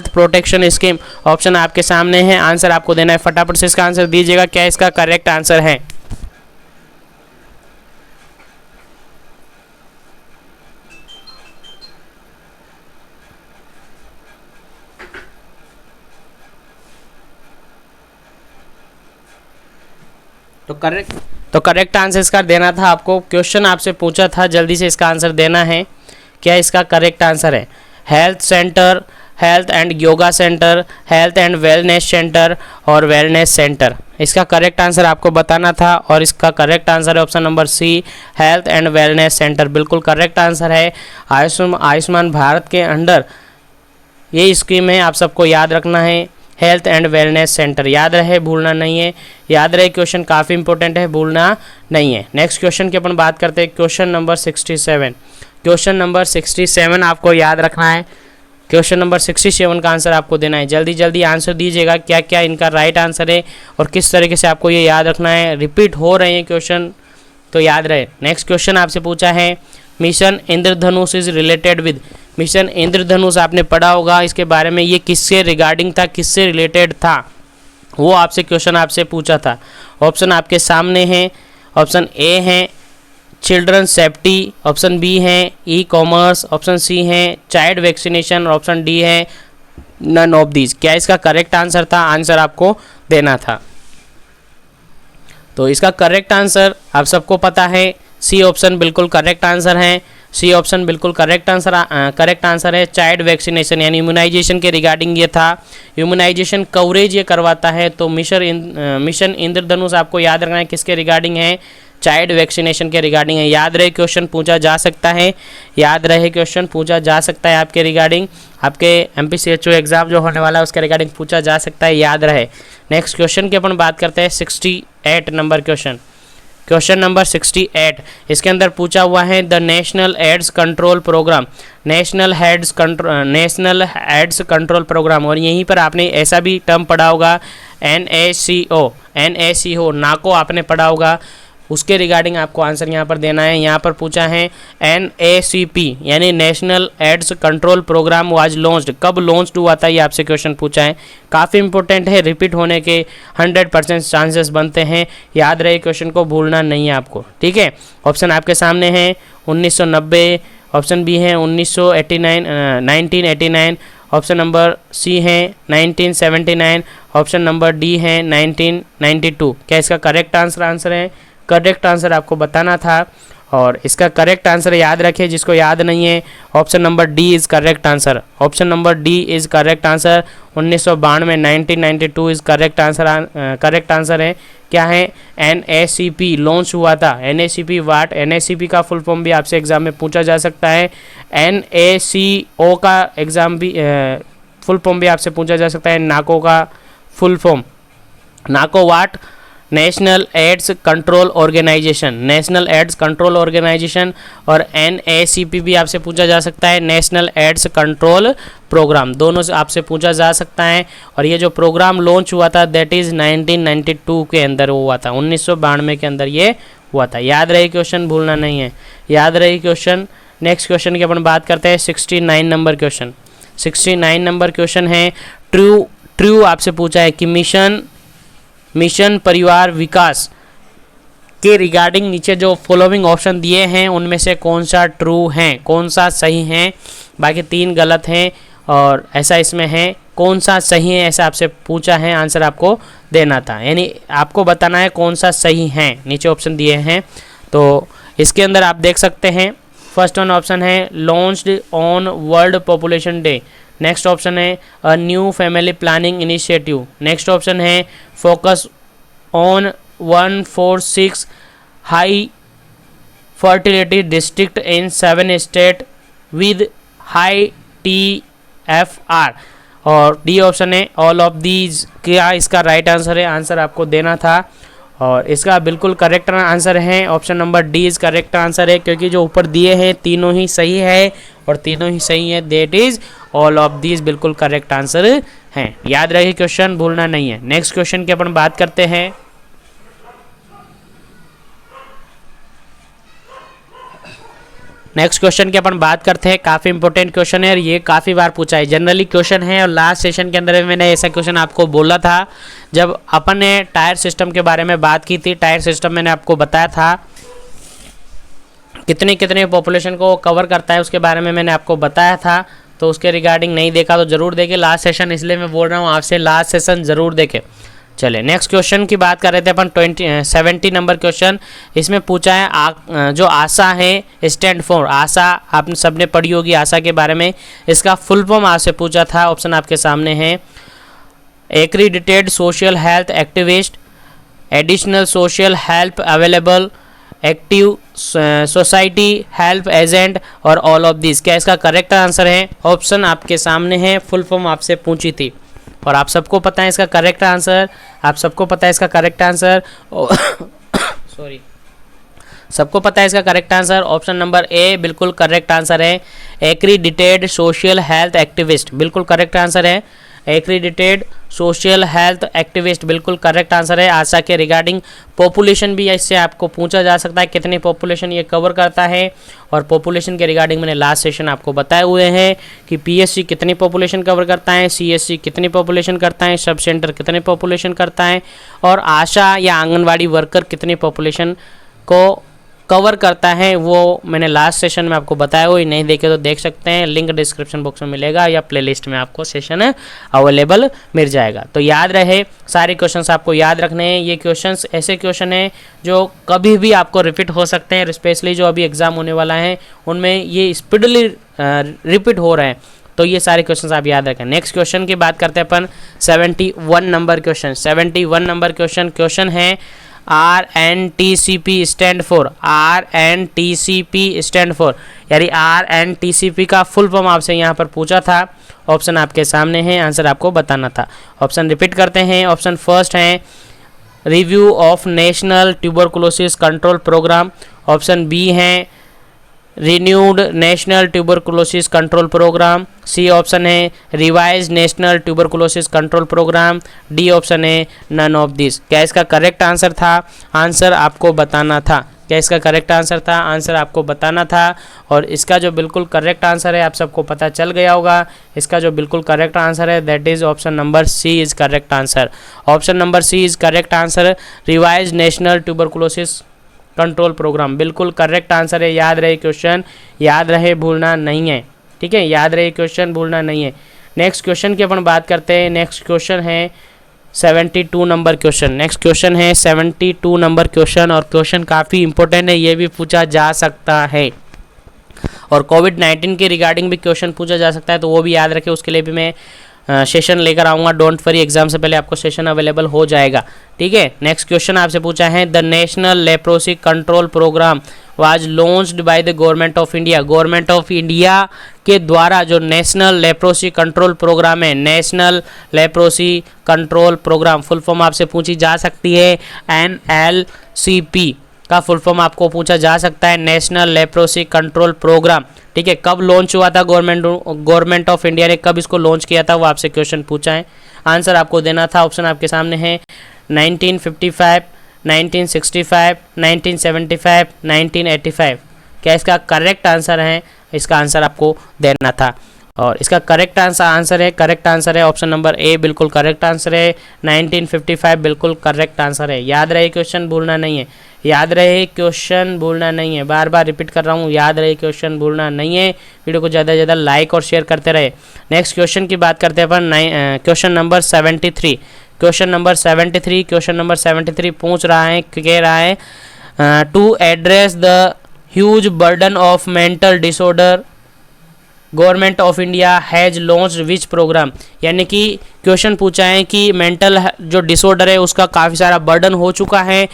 protection scheme. Option आपके सामने है, आंसर आपको देना है। फटाफट से इसका आंसर दीजिएगा, क्या इसका करेक्ट आंसर है? तो करेक्ट आंसर इसका देना था आपको। क्वेश्चन आपसे पूछा था, जल्दी से इसका आंसर देना है। क्या इसका करेक्ट आंसर है? Health centre, health and yoga centre, health and wellness centre और वेलनेस सेंटर। इसका करेक्ट आंसर आपको बताना था और इसका करेक्ट आंसर है option number C, health and wellness centre, बिल्कुल करेक्ट आंसर है। आयुष्मान भारत के अंडर ये स्कीम है, आप सबको याद रखना है, हेल्थ एंड वेलनेस सेंटर। याद रहे, भूलना नहीं है, याद रहे। क्वेश्चन काफ़ी इंपॉर्टेंट है, भूलना नहीं है। नेक्स्ट क्वेश्चन की अपन बात करते हैं क्वेश्चन नंबर 67। क्वेश्चन नंबर 67 आपको याद रखना है। क्वेश्चन नंबर 67 का आंसर आपको देना है। जल्दी जल्दी आंसर दीजिएगा, क्या क्या इनका राइट आंसर है और किस तरीके से आपको ये याद रखना है। रिपीट हो रहे हैं क्वेश्चन, तो याद रहे। नेक्स्ट क्वेश्चन आपसे पूछा है, mission Indradhanush is related with. Mission Indradhanush आपने पढ़ा होगा, इसके बारे में ये किससे रिगार्डिंग था, किससे रिलेटेड था, वो आपसे क्वेश्चन आपसे पूछा था। ऑप्शन आपके सामने हैं। ऑप्शन ए है चिल्ड्रन सेफ्टी, ऑप्शन बी है ई कॉमर्स, ऑप्शन सी है चाइल्ड वैक्सीनेशन, ऑप्शन डी है नन ऑफ दीज। क्या इसका करेक्ट आंसर था? आंसर आपको देना था। तो इसका करेक्ट आंसर आप सबको पता है, सी ऑप्शन बिल्कुल करेक्ट आंसर है। सी ऑप्शन बिल्कुल करेक्ट आंसर है। चाइल्ड वैक्सीनेशन यानी इम्यूनाइजेशन के रिगार्डिंग ये था। इम्यूनाइजेशन कवरेज ये करवाता है। तो मिशन इंद्रधनुष आपको याद रखना है किसके रिगार्डिंग है? चाइल्ड वैक्सीनेशन के रिगार्डिंग है। याद रहे क्वेश्चन पूछा जा सकता है, याद रहे क्वेश्चन पूछा जा सकता है आपके रिगार्डिंग, आपके MPCHO एग्जाम जो होने वाला है उसके रिगार्डिंग पूछा जा सकता है, याद रहे। नेक्स्ट क्वेश्चन की अपन बात करते हैं 68 नंबर क्वेश्चन। क्वेश्चन नंबर 68 इसके अंदर पूछा हुआ है the national AIDS control programme, national AIDS control programme. और यहीं पर आपने ऐसा भी टर्म पढ़ा होगा NACO नाको आपने पढ़ा होगा, उसके रिगार्डिंग आपको आंसर यहाँ पर देना है। यहाँ पर पूछा है NACP यानी national AIDS control programme was launched, कब लॉन्च्ड हुआ था ये आपसे क्वेश्चन पूछा है। काफ़ी इंपॉर्टेंट है, रिपीट होने के 100% चांसेस बनते हैं। याद रहे क्वेश्चन को भूलना नहीं है आपको, ठीक है। ऑप्शन आपके सामने है 1990, ऑप्शन बी है 1989, ऑप्शन नंबर सी है 1979, ऑप्शन नंबर डी है 1992। क्या इसका करेक्ट आंसर है? करेक्ट आंसर आपको बताना था और इसका करेक्ट आंसर याद रखें, जिसको याद नहीं है option number D is correct answer. Option number D is correct answer. 1992 1992 is correct answer है। क्या है? NACP लॉन्च हुआ था। NACP वाट, NACP का फुल फॉर्म भी आपसे एग्जाम में पूछा जा सकता है। NACO का एग्जाम भी फुल फॉर्म भी आपसे पूछा जा सकता है। नाको का full form, NACO what, national AIDS control organisation, national AIDS control organisation. और NACP भी आपसे पूछा जा सकता है, नेशनल एड्स कंट्रोल प्रोग्राम, दोनों से आपसे पूछा जा सकता है। और ये जो प्रोग्राम लॉन्च हुआ था दैट इज़ 1992 के अंदर हुआ था, 1992 के अंदर ये हुआ था। याद रहे क्वेश्चन, भूलना नहीं है, याद रहे क्वेश्चन। नेक्स्ट क्वेश्चन की अपन बात करते हैं 69 नंबर क्वेश्चन। 69 नंबर क्वेश्चन है ट्रू आपसे पूछा है कि मिशन परिवार विकास के रिगार्डिंग नीचे जो फॉलोइंग ऑप्शन दिए हैं उनमें से कौन सा ट्रू है, कौन सा सही है, बाकी 3 गलत हैं और ऐसा इसमें है, कौन सा सही है ऐसा आपसे पूछा है, आंसर आपको देना था। यानी आपको बताना है कौन सा सही है, नीचे ऑप्शन दिए हैं। तो इसके अंदर आप देख सकते हैं फर्स्ट वन ऑप्शन है launched on world population day. Next option है a new family planning initiative. Next option है focus on 146 high fertility district in 7 state with high TFR। और डी ऑप्शन है ऑल ऑफ दीज। क्या इसका right answer है? Answer आपको देना था और इसका बिल्कुल करेक्ट आंसर है option number D is correct answer है, क्योंकि जो ऊपर दिए हैं तीनों ही सही है और तीनों ही सही है, that is all of these बिल्कुल करेक्ट आंसर हैं। याद रहे क्वेश्चन, भूलना नहीं है। नेक्स्ट क्वेश्चन की अपन बात करते हैं। नेक्स्ट क्वेश्चन की अपन बात करते हैं, काफ़ी इंपॉर्टेंट क्वेश्चन है और ये काफ़ी बार पूछा है, जनरली क्वेश्चन है। और लास्ट सेशन के अंदर मैंने ऐसा क्वेश्चन आपको बोला था जब अपन ने टायर सिस्टम के बारे में बात की थी। टायर सिस्टम मैंने आपको बताया था कितने पॉपुलेशन को कवर करता है, उसके बारे में मैंने आपको बताया था। तो उसके रिगार्डिंग नहीं देखा तो ज़रूर देखें लास्ट सेशन, इसलिए मैं बोल रहा हूँ आपसे लास्ट सेशन ज़रूर देखें। चले नेक्स्ट क्वेश्चन की बात कर रहे थे अपन 70 नंबर क्वेश्चन। इसमें पूछा है जो आशा है स्टैंड फॉर, आशा आपने सबने पढ़ी होगी आशा के बारे में, इसका फुल फॉर्म आपसे पूछा था। ऑप्शन आपके सामने है accredited social health activist, additional social help available, active society help agent और ऑल ऑफ दिस। क्या इसका करेक्ट आंसर है? ऑप्शन आपके सामने है, फुल फॉर्म आपसे पूछी थी और आप सबको पता है इसका करेक्ट आंसर, आप सबको पता है इसका करेक्ट आंसर सॉरी सबको पता है इसका करेक्ट आंसर। ऑप्शन नंबर ए बिल्कुल करेक्ट आंसर है, एक्रीडिटेड सोशल हेल्थ एक्टिविस्ट बिल्कुल करेक्ट आंसर है। एक्रीडिटेड सोशल हेल्थ एक्टिविस्ट बिल्कुल करेक्ट आंसर है। आशा के रिगार्डिंग पॉपुलेशन भी इससे आपको पूछा जा सकता है, कितनी पॉपुलेशन ये कवर करता है। और पॉपुलेशन के रिगार्डिंग मैंने लास्ट सेशन आपको बताए हुए हैं कि PSC कितनी पॉपुलेशन कवर करता है, CSC कितनी पॉपुलेशन करता है, सब सेंटर कितने पॉपुलेशन करता है और आशा या आंगनवाड़ी वर्कर कितनी पॉपुलेशन को कवर करता है वो मैंने लास्ट सेशन में आपको बताया, वो नहीं देखे तो देख सकते हैं, लिंक डिस्क्रिप्शन बॉक्स में मिलेगा या प्लेलिस्ट में आपको सेशन अवेलेबल मिल जाएगा। तो याद रहे, सारे क्वेश्चंस आपको याद रखने हैं। ये क्वेश्चंस ऐसे क्वेश्चन हैं जो कभी भी आपको रिपीट हो सकते हैं, स्पेशली जो अभी एग्जाम होने वाला है उनमें ये स्पीडली रिपीट हो रहे हैं, तो ये सारे क्वेश्चंस आप याद रखें। नेक्स्ट क्वेश्चन की बात करते हैं अपन 71 नंबर क्वेश्चन। 71 नंबर क्वेश्चन है RNTCP stand for, RNTCP stand for, यानी RNTCP का फुल फॉर्म आपसे यहाँ पर पूछा था। ऑप्शन आपके सामने है, आंसर आपको बताना था। ऑप्शन रिपीट करते हैं। ऑप्शन फर्स्ट है review of national tuberculosis control programme. Option B है renewed national tuberculosis control programme. C option है revise national tuberculosis control programme. D option है नन ऑफ दिस। क्या इसका करेक्ट आंसर था? Answer आपको बताना था। क्या इसका करेक्ट आंसर था? आंसर आपको बताना था। और इसका जो बिल्कुल करेक्ट आंसर है, आप सबको पता चल गया होगा, इसका जो बिल्कुल करेक्ट आंसर है that is option number C is correct answer. Option number C is correct answer, revise national tuberculosis control programme बिल्कुल करेक्ट आंसर है। याद रहे क्वेश्चन, याद रहे, भूलना नहीं है, ठीक है, याद रहे क्वेश्चन, भूलना नहीं है। नेक्स्ट क्वेश्चन की अपन बात करते हैं। नेक्स्ट क्वेश्चन है 72 नंबर क्वेश्चन। नेक्स्ट क्वेश्चन है 72 नंबर क्वेश्चन, और क्वेश्चन काफ़ी इंपॉर्टेंट है, ये भी पूछा जा सकता है, और कोविड-19 के रिगार्डिंग भी क्वेश्चन पूछा जा सकता है, तो वो भी याद रखें। उसके लिए भी मैं सेशन लेकर आऊँगा, डोंट वरी, एग्जाम से पहले आपको सेशन अवेलेबल हो जाएगा, ठीक है। नेक्स्ट क्वेश्चन आपसे पूछा है the national leprosy control programme was launched by the government of India. Government of India के द्वारा जो नेशनल लेप्रोसी कंट्रोल प्रोग्राम है, national leprosy control programme full form आपसे पूछी जा सकती है। NLCP का फुल फॉर्म आपको पूछा जा सकता है, नेशनल लेप्रोसी कंट्रोल प्रोग्राम, ठीक है। कब लॉन्च हुआ था गवर्नमेंट ऑफ इंडिया ने, कब इसको लॉन्च किया था, वो आपसे क्वेश्चन पूछा है, आंसर आपको देना था। ऑप्शन आपके सामने है 1955, 1965, 1975, 1985। क्या इसका करेक्ट आंसर है? इसका आंसर आपको देना था, और इसका करेक्ट आंसर है ऑप्शन नंबर ए बिल्कुल करेक्ट आंसर है। 1955 बिल्कुल करेक्ट आंसर है। याद रहे क्वेश्चन, भूलना नहीं है, याद रहे क्वेश्चन, भूलना नहीं है, बार बार रिपीट कर रहा हूँ, याद रहे क्वेश्चन, भूलना नहीं है। वीडियो को ज़्यादा से ज़्यादा लाइक और शेयर करते रहे। नेक्स्ट क्वेश्चन की बात करते हैं अपन, क्वेश्चन नंबर 73। क्वेश्चन नंबर 73 पूछ रहा है, कह रहा है to address the huge burden of mental disorder government of India has launched which programme. यानी कि क्वेश्चन पूछा है कि मेंटल जो डिसऑर्डर है उसका काफ़ी सारा बर्डन हो चुका है,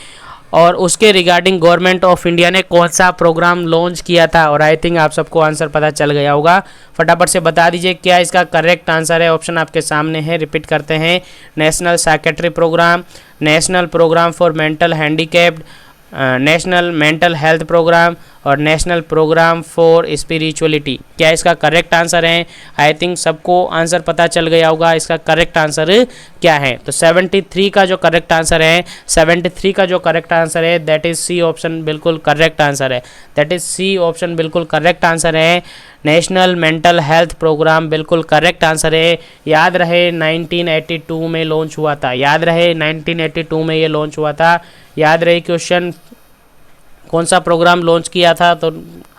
और उसके रिगार्डिंग गवर्नमेंट ऑफ इंडिया ने कौन सा प्रोग्राम लॉन्च किया था। और आई थिंक आप सबको आंसर पता चल गया होगा, फटाफट से बता दीजिए क्या इसका करेक्ट आंसर है। ऑप्शन आपके सामने है, रिपीट करते हैं। National psychiatry programme, national programme for mental handicapped, national mental health programme, और नेशनल प्रोग्राम फॉर स्पिरिचुअलिटी। क्या इसका करेक्ट आंसर है? आई थिंक सबको आंसर पता चल गया होगा, इसका करेक्ट आंसर क्या है। तो 73 का जो करेक्ट आंसर है, 73 का जो करेक्ट आंसर है दैट इज सी ऑप्शन बिल्कुल करेक्ट आंसर है, दैट इज सी ऑप्शन बिल्कुल करेक्ट आंसर है। नेशनल मेंटल हेल्थ प्रोग्राम बिल्कुल करेक्ट आंसर है। याद रहे 1982 में लॉन्च हुआ था, याद रहे 1982 में ये लॉन्च हुआ था। याद रहे क्वेश्चन कौन सा प्रोग्राम लॉन्च किया था, तो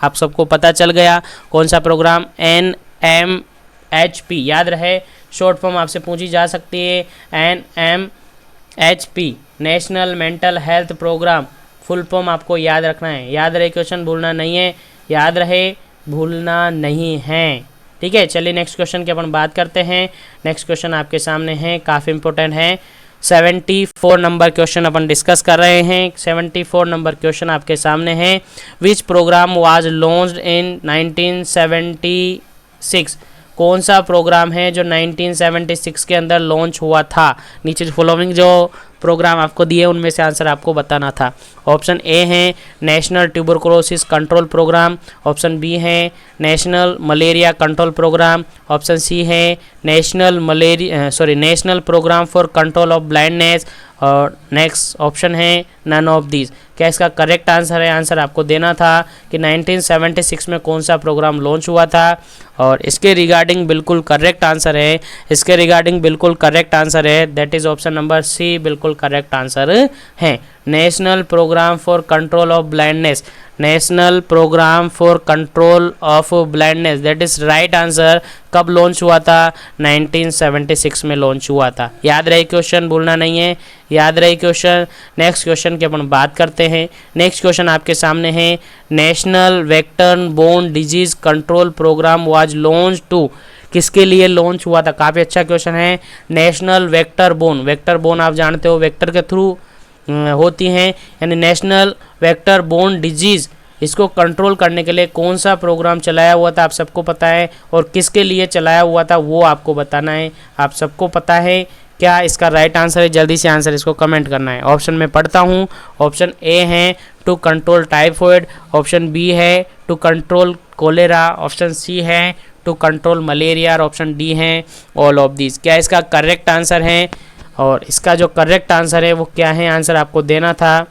आप सबको पता चल गया कौन सा प्रोग्राम, NMHP। याद रहे, शॉर्ट फॉर्म आपसे पूछी जा सकती है, NMHP national mental health programme, full form आपको याद रखना है। याद रहे क्वेश्चन, भूलना नहीं है, याद रहे, भूलना नहीं है, ठीक है। चलिए नेक्स्ट क्वेश्चन की अपन बात करते हैं। नेक्स्ट क्वेश्चन आपके सामने है, काफ़ी इंपॉर्टेंट है। 74 नंबर क्वेश्चन अपन डिस्कस कर रहे हैं। 74 नंबर क्वेश्चन आपके सामने है। विच प्रोग्राम वाज लॉन्च्ड इन 1976। कौन सा प्रोग्राम है जो 1976 के अंदर लॉन्च हुआ था। नीचे फॉलोइंग जो प्रोग्राम आपको दिए उनमें से आंसर आपको बताना था। ऑप्शन ए है national tuberculosis control programme, option B है national malaria control programme, option C है national programme for control of blindness, और नेक्स्ट ऑप्शन है नन ऑफ दीज। क्या इसका करेक्ट आंसर है? आंसर आपको देना था कि 1976 में कौन सा प्रोग्राम लॉन्च हुआ था, और इसके रिगार्डिंग बिल्कुल करेक्ट आंसर है, that is option number C बिल्कुल करेक्ट आंसर है। National programme for control of blindness, national programme for control of blindness, that is right answer. कब लॉन्च हुआ था? 1976 में लॉन्च हुआ था। याद रहे क्वेश्चन, भूलना नहीं है, याद रहे क्वेश्चन। नेक्स्ट क्वेश्चन की अपन बात करते हैं। नेक्स्ट क्वेश्चन आपके सामने है, national vector borne disease control programme was launch to, किसके लिए लॉन्च हुआ था? काफ़ी अच्छा क्वेश्चन है। National vector borne, vector borne आप जानते हो वेक्टर के थ्रू होती हैं, यानी नेशनल वेक्टर बोर्न डिजीज़, इसको कंट्रोल करने के लिए कौन सा प्रोग्राम चलाया हुआ था? आप सबको पता है, और किसके लिए चलाया हुआ था वो आपको बताना है। आप सबको पता है क्या इसका राइट आंसर है? जल्दी से आंसर इसको कमेंट करना है। ऑप्शन में पढ़ता हूँ। ऑप्शन ए है to control typhoid, option B है to control cholera, option C है टू कंट्रोल मलेरिया, और ऑप्शन डी है ऑल ऑफ दिस। क्या इसका करेक्ट आंसर है? और इसका जो करेक्ट आंसर है वो क्या है, आंसर आपको देना था,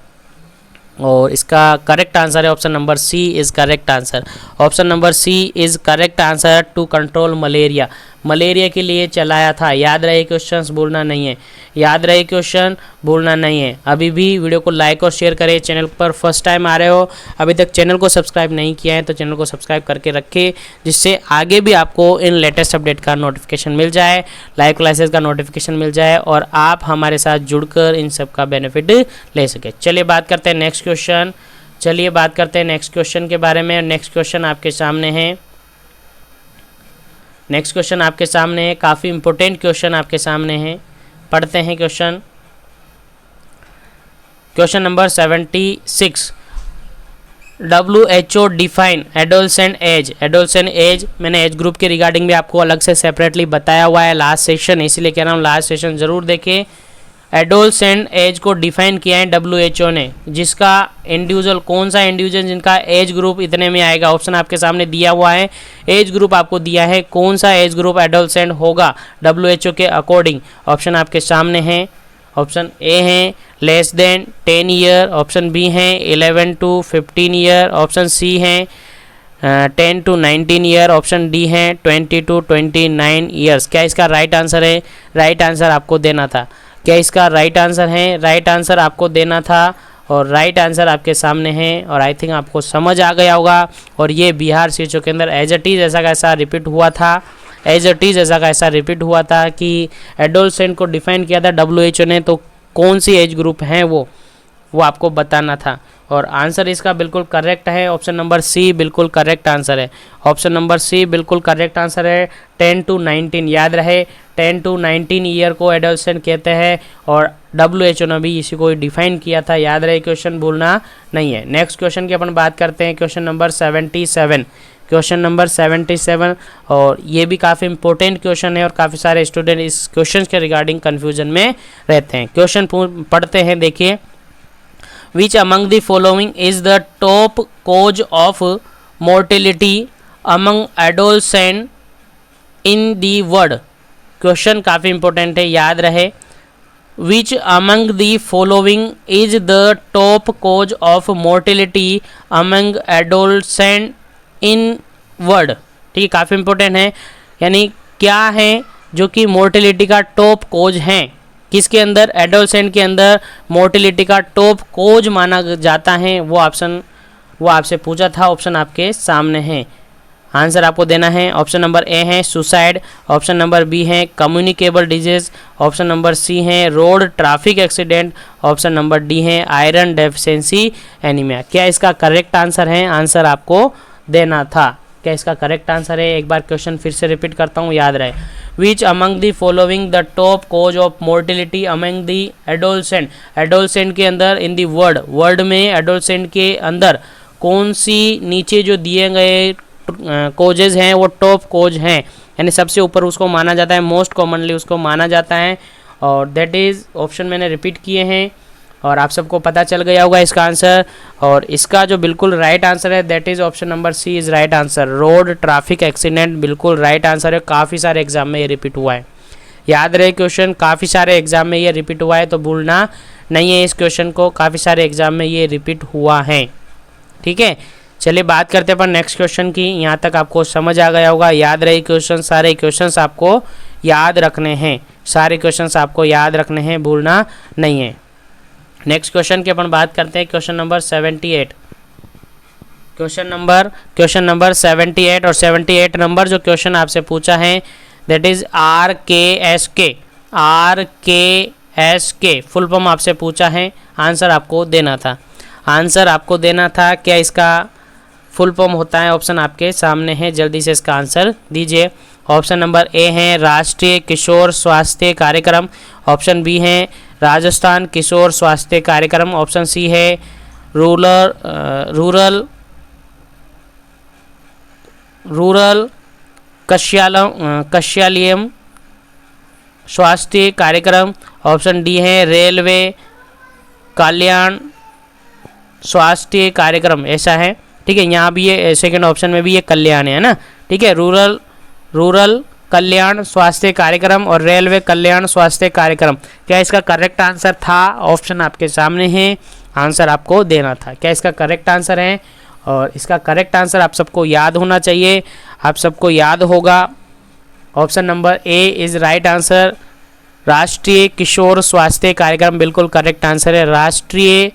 और इसका करेक्ट आंसर है option number C is correct answer. Option number C is correct answer to control malaria, malaria के लिए चलाया था। याद रहे क्वेश्चंस, भूलना नहीं है, याद रहे क्वेश्चन, भूलना नहीं है। अभी भी वीडियो को लाइक और शेयर करें। चैनल पर फर्स्ट टाइम आ रहे हो, अभी तक चैनल को सब्सक्राइब नहीं किया है तो चैनल को सब्सक्राइब करके रखें, जिससे आगे भी आपको इन लेटेस्ट अपडेट का नोटिफिकेशन मिल जाए, लाइव क्लासेस का नोटिफिकेशन मिल जाए, और आप हमारे साथ जुड़कर इन सब का बेनिफिट ले सके। चलिए बात करते हैं नेक्स्ट क्वेश्चन, चलिए बात करते हैं नेक्स्ट क्वेश्चन के बारे में। नेक्स्ट क्वेश्चन आपके सामने है, नेक्स्ट क्वेश्चन आपके सामने है, काफ़ी इंपॉर्टेंट क्वेश्चन आपके सामने है। पढ़ते हैं question. Question number 76, WHO define adolescent age, adolescent age मैंने एज ग्रुप के रिगार्डिंग भी आपको अलग से सेपरेटली बताया हुआ है लास्ट सेशन, इसीलिए कह रहा हूँ लास्ट सेशन ज़रूर देखें। एडोलसेंट एज को डिफाइन किया है WHO ने, जिसका इंडिविजुअल, कौन सा इंडिविजुअल जिनका एज ग्रुप इतने में आएगा। ऑप्शन आपके सामने दिया हुआ है, एज ग्रुप आपको दिया है, कौन सा एज ग्रुप एडोलसेंट होगा WHO के अकॉर्डिंग। ऑप्शन आपके सामने है, ऑप्शन ए है less than 10 year, option B है 11 to 15 ईयर, ऑप्शन सी है 10 to 19 ईयर, ऑप्शन डी है 20 to 29 ईयर्स। क्या इसका राइट आंसर है? राइट आंसर आपको देना था। क्या इसका राइट आंसर है? राइट आंसर आपको देना था, और राइट आंसर आपके सामने है, और आई थिंक आपको समझ आ गया होगा। और ये बिहार CHO के अंदर एज इट इज़ ऐसा का ऐसा रिपीट हुआ था, एज इट इज़ ऐसा का ऐसा रिपीट हुआ था कि एडोलसेंट को डिफाइन किया था WHO ने, तो कौन सी एज ग्रुप हैं वो आपको बताना था। और आंसर इसका बिल्कुल करेक्ट है, ऑप्शन नंबर सी बिल्कुल करेक्ट आंसर है। ऑप्शन नंबर सी बिल्कुल करेक्ट आंसर है। 10 to 19, याद रहे 10 to 19 ईयर को एडोलसेंट कहते हैं, और WHO ने भी इसी को डिफाइन किया था। याद रहे क्वेश्चन, भूलना नहीं है। नेक्स्ट क्वेश्चन की अपन बात करते हैं, क्वेश्चन नंबर 77, क्वेश्चन नंबर 77, और ये भी काफ़ी इंपॉर्टेंट क्वेश्चन है, और काफ़ी सारे स्टूडेंट इस क्वेश्चन के रिगार्डिंग कन्फ्यूजन में रहते हैं। क्वेश्चन पढ़ते हैं, देखिए। Which among the following is the top cause of mortality among adolescents in the world? Question काफ़ी इंपॉर्टेंट है, याद रहे। Which among the following is the top cause of mortality among adolescents in world? ठीक है, काफ़ी important है, यानी क्या है जो कि मोर्टेलिटी का टॉप कोज हैं, किसके अंदर? एडोलसेंट के अंदर मोर्टेलिटी का टॉप कोज माना जाता है, वो ऑप्शन वो आपसे पूछा था। ऑप्शन आपके सामने है, आंसर आपको देना है। ऑप्शन नंबर ए है सुसाइड, ऑप्शन नंबर बी है communicable disease, option number C है road traffic accident, option number D है आयरन डेफिशिएंसी एनीमिया। क्या इसका करेक्ट आंसर है? आंसर आपको देना था। क्या इसका करेक्ट आंसर है? एक बार क्वेश्चन फिर से रिपीट करता हूँ, याद रहे। Which among the following the top cause of mortality among the adolescent, adolescent के अंदर इन दी वर्ल्ड में एडोलसेंट के अंदर कौन सी नीचे जो दिए गए कोजेज हैं वो टॉप कोज हैं, यानी सबसे ऊपर उसको माना जाता है, मोस्ट कॉमनली उसको माना जाता है, और दैट इज़ ऑप्शन मैंने रिपीट किए हैं और आप सबको पता चल गया होगा इसका आंसर। और इसका जो बिल्कुल राइट आंसर है that is option number C is right answer. Road traffic accident बिल्कुल राइट आंसर है, काफ़ी सारे एग्जाम में ये रिपीट हुआ है, याद रहे क्वेश्चन, काफ़ी सारे एग्जाम में ये रिपीट हुआ है, तो भूलना नहीं है इस क्वेश्चन को, काफ़ी सारे एग्जाम में ये रिपीट हुआ है। ठीक है, चलिए बात करते हैं अपन नेक्स्ट क्वेश्चन की। यहाँ तक आपको समझ आ गया होगा, याद रहे क्वेश्चन, सारे क्वेश्चंस आपको याद रखने हैं, सारे क्वेश्चंस आपको याद रखने हैं, भूलना नहीं है। नेक्स्ट क्वेश्चन की अपन बात करते हैं क्वेश्चन नंबर 78। क्वेश्चन नंबर 78 और 78 नंबर जो क्वेश्चन आपसे पूछा है that is RKSK full form आपसे पूछा है, आंसर आपको देना था। क्या इसका फुल फॉर्म होता है? ऑप्शन आपके सामने है, जल्दी से इसका आंसर दीजिए। ऑप्शन नंबर ए है राष्ट्रीय किशोर स्वास्थ्य कार्यक्रम, ऑप्शन बी है राजस्थान किशोर स्वास्थ्य कार्यक्रम, ऑप्शन सी है रूरल कश्यालयम स्वास्थ्य कार्यक्रम, ऑप्शन डी है रेलवे कल्याण स्वास्थ्य कार्यक्रम। ऐसा है, ठीक है। यहाँ भी ये सेकंड ऑप्शन में भी ये कल्याण है ना, ठीक है। रूरल कल्याण स्वास्थ्य कार्यक्रम और रेलवे कल्याण स्वास्थ्य कार्यक्रम। क्या इसका करेक्ट आंसर था? ऑप्शन आपके सामने है, आंसर आपको देना था। क्या इसका करेक्ट आंसर है? और इसका करेक्ट आंसर आप सबको याद होना चाहिए, आप सबको याद होगा। Option number A is right answer, राष्ट्रीय किशोर स्वास्थ्य कार्यक्रम बिल्कुल करेक्ट आंसर है। राष्ट्रीय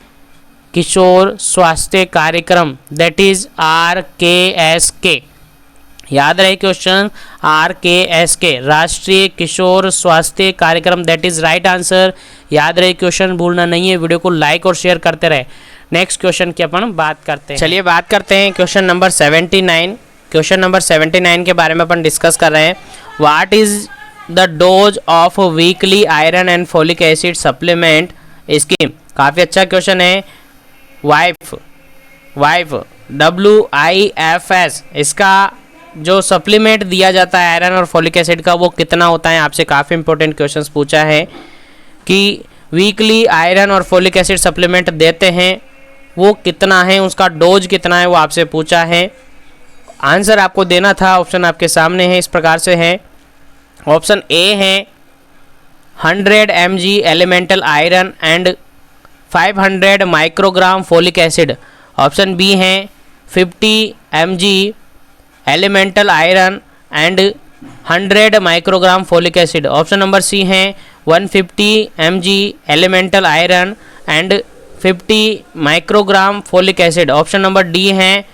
किशोर स्वास्थ्य कार्यक्रम दैट इज RKSK। याद रहे क्वेश्चन, RKSK राष्ट्रीय किशोर स्वास्थ्य कार्यक्रम दैट इज राइट आंसर। याद रहे क्वेश्चन, भूलना नहीं है। वीडियो को लाइक और शेयर करते रहे। नेक्स्ट क्वेश्चन की अपन बात करते हैं। चलिए बात करते हैं क्वेश्चन नंबर 79। क्वेश्चन नंबर 79 के बारे में अपन डिस्कस कर रहे हैं। What is the dose of weekly iron and folic acid supplement scheme? काफ़ी अच्छा क्वेश्चन है। वाइफ WIFS इसका जो सप्लीमेंट दिया जाता है आयरन और फोलिक एसिड का वो कितना होता है? आपसे काफ़ी इंपॉर्टेंट क्वेश्चंस पूछा है कि वीकली आयरन और फोलिक एसिड सप्लीमेंट देते हैं वो कितना है, उसका डोज कितना है, वो आपसे पूछा है। आंसर आपको देना था, ऑप्शन आपके सामने है, इस प्रकार से है। ऑप्शन ए है 100 mg elemental iron and 500 microgram folic acid. Option B है 50 mg elemental iron and 100 microgram folic acid. Option number C है 150 mg elemental iron and 50 microgram folic acid. Option number D है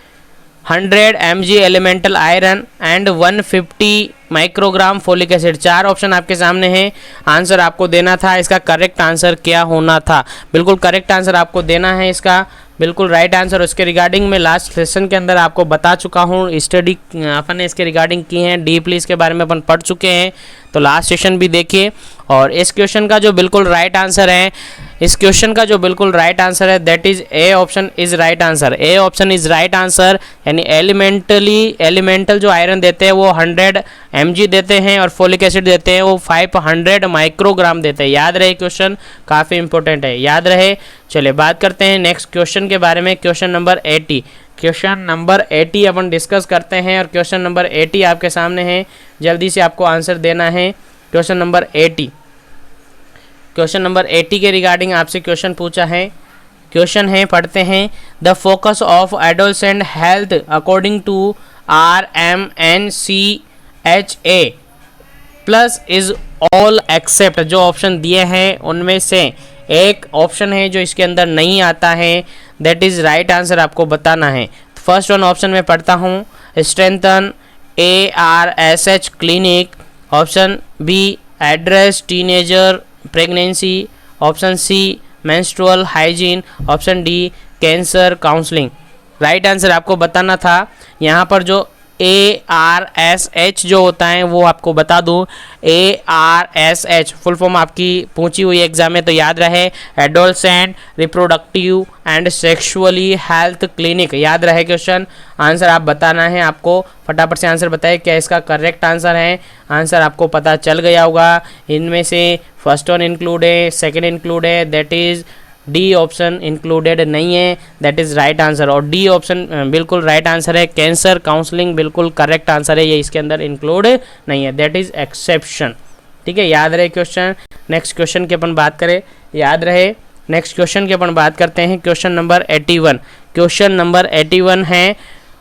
100 mg elemental iron and 150 microgram folic acid. चार option आपके सामने हैं, answer आपको देना था। इसका करेक्ट आंसर क्या होना था? बिल्कुल करेक्ट आंसर आपको देना है, इसका बिल्कुल राइट आंसर। उसके रिगार्डिंग में लास्ट सेशन के अंदर आपको बता चुका हूँ, स्टडी अपन ने इसके रिगार्डिंग की है, डीपली इसके बारे में अपन पढ़ चुके हैं, तो लास्ट सेशन भी देखिए। और इस क्वेश्चन का जो बिल्कुल राइट आंसर है, इस क्वेश्चन का जो बिल्कुल राइट आंसर है that is a option is right answer. A option is right answer, यानी एलिमेंटल जो आयरन देते हैं वो 100 mg देते हैं और फोलिक एसिड देते हैं वो 500 माइक्रोग्राम देते हैं। याद रहे क्वेश्चन, काफ़ी इंपॉर्टेंट है, याद रहे। चलिए बात करते हैं नेक्स्ट क्वेश्चन के बारे में। Question number 80। क्वेश्चन नंबर 80 अपन डिस्कस करते हैं और क्वेश्चन नंबर 80 आपके सामने है, जल्दी से आपको आंसर देना है। Question number 80। क्वेश्चन नंबर 80 के रिगार्डिंग आपसे क्वेश्चन पूछा है। क्वेश्चन है, पढ़ते हैं। The focus of adolescent health according to RMNCHA plus is all except. जो ऑप्शन दिए हैं उनमें से एक ऑप्शन है जो इसके अंदर नहीं आता है, दैट इज राइट आंसर आपको बताना है। फर्स्ट वन ऑप्शन में पढ़ता हूँ, strengthen ARSH clinic. Option B address teenager pregnancy. Option C menstrual hygiene. Option D cancer counselling. Right answer आपको बताना था। यहाँ पर जो ARSH जो होता है वो आपको बता दूँ, ARSH फुल फॉर्म आपकी पूछी हुई एग्जाम में, तो याद रहे adolescent reproductive and sexually health clinic. याद रहे क्वेश्चन, आंसर आप बताना है आपको। फटाफट से आंसर बताइए क्या इसका करेक्ट आंसर है। आंसर आपको पता चल गया होगा। इनमें से फर्स्ट वन इंक्लूड है, सेकेंड इंक्लूड है, that is D option included नहीं है, दैट इज राइट आंसर। और डी ऑप्शन बिल्कुल राइट आंसर है। कैंसर काउंसलिंग बिल्कुल करेक्ट आंसर है, ये इसके अंदर इंक्लूड नहीं है, दैट इज एक्सेप्शन। ठीक है, याद रहे क्वेश्चन। नेक्स्ट क्वेश्चन की अपन बात करें, याद रहे नेक्स्ट क्वेश्चन की अपन बात करते हैं। Question number 81। क्वेश्चन नंबर 81 है,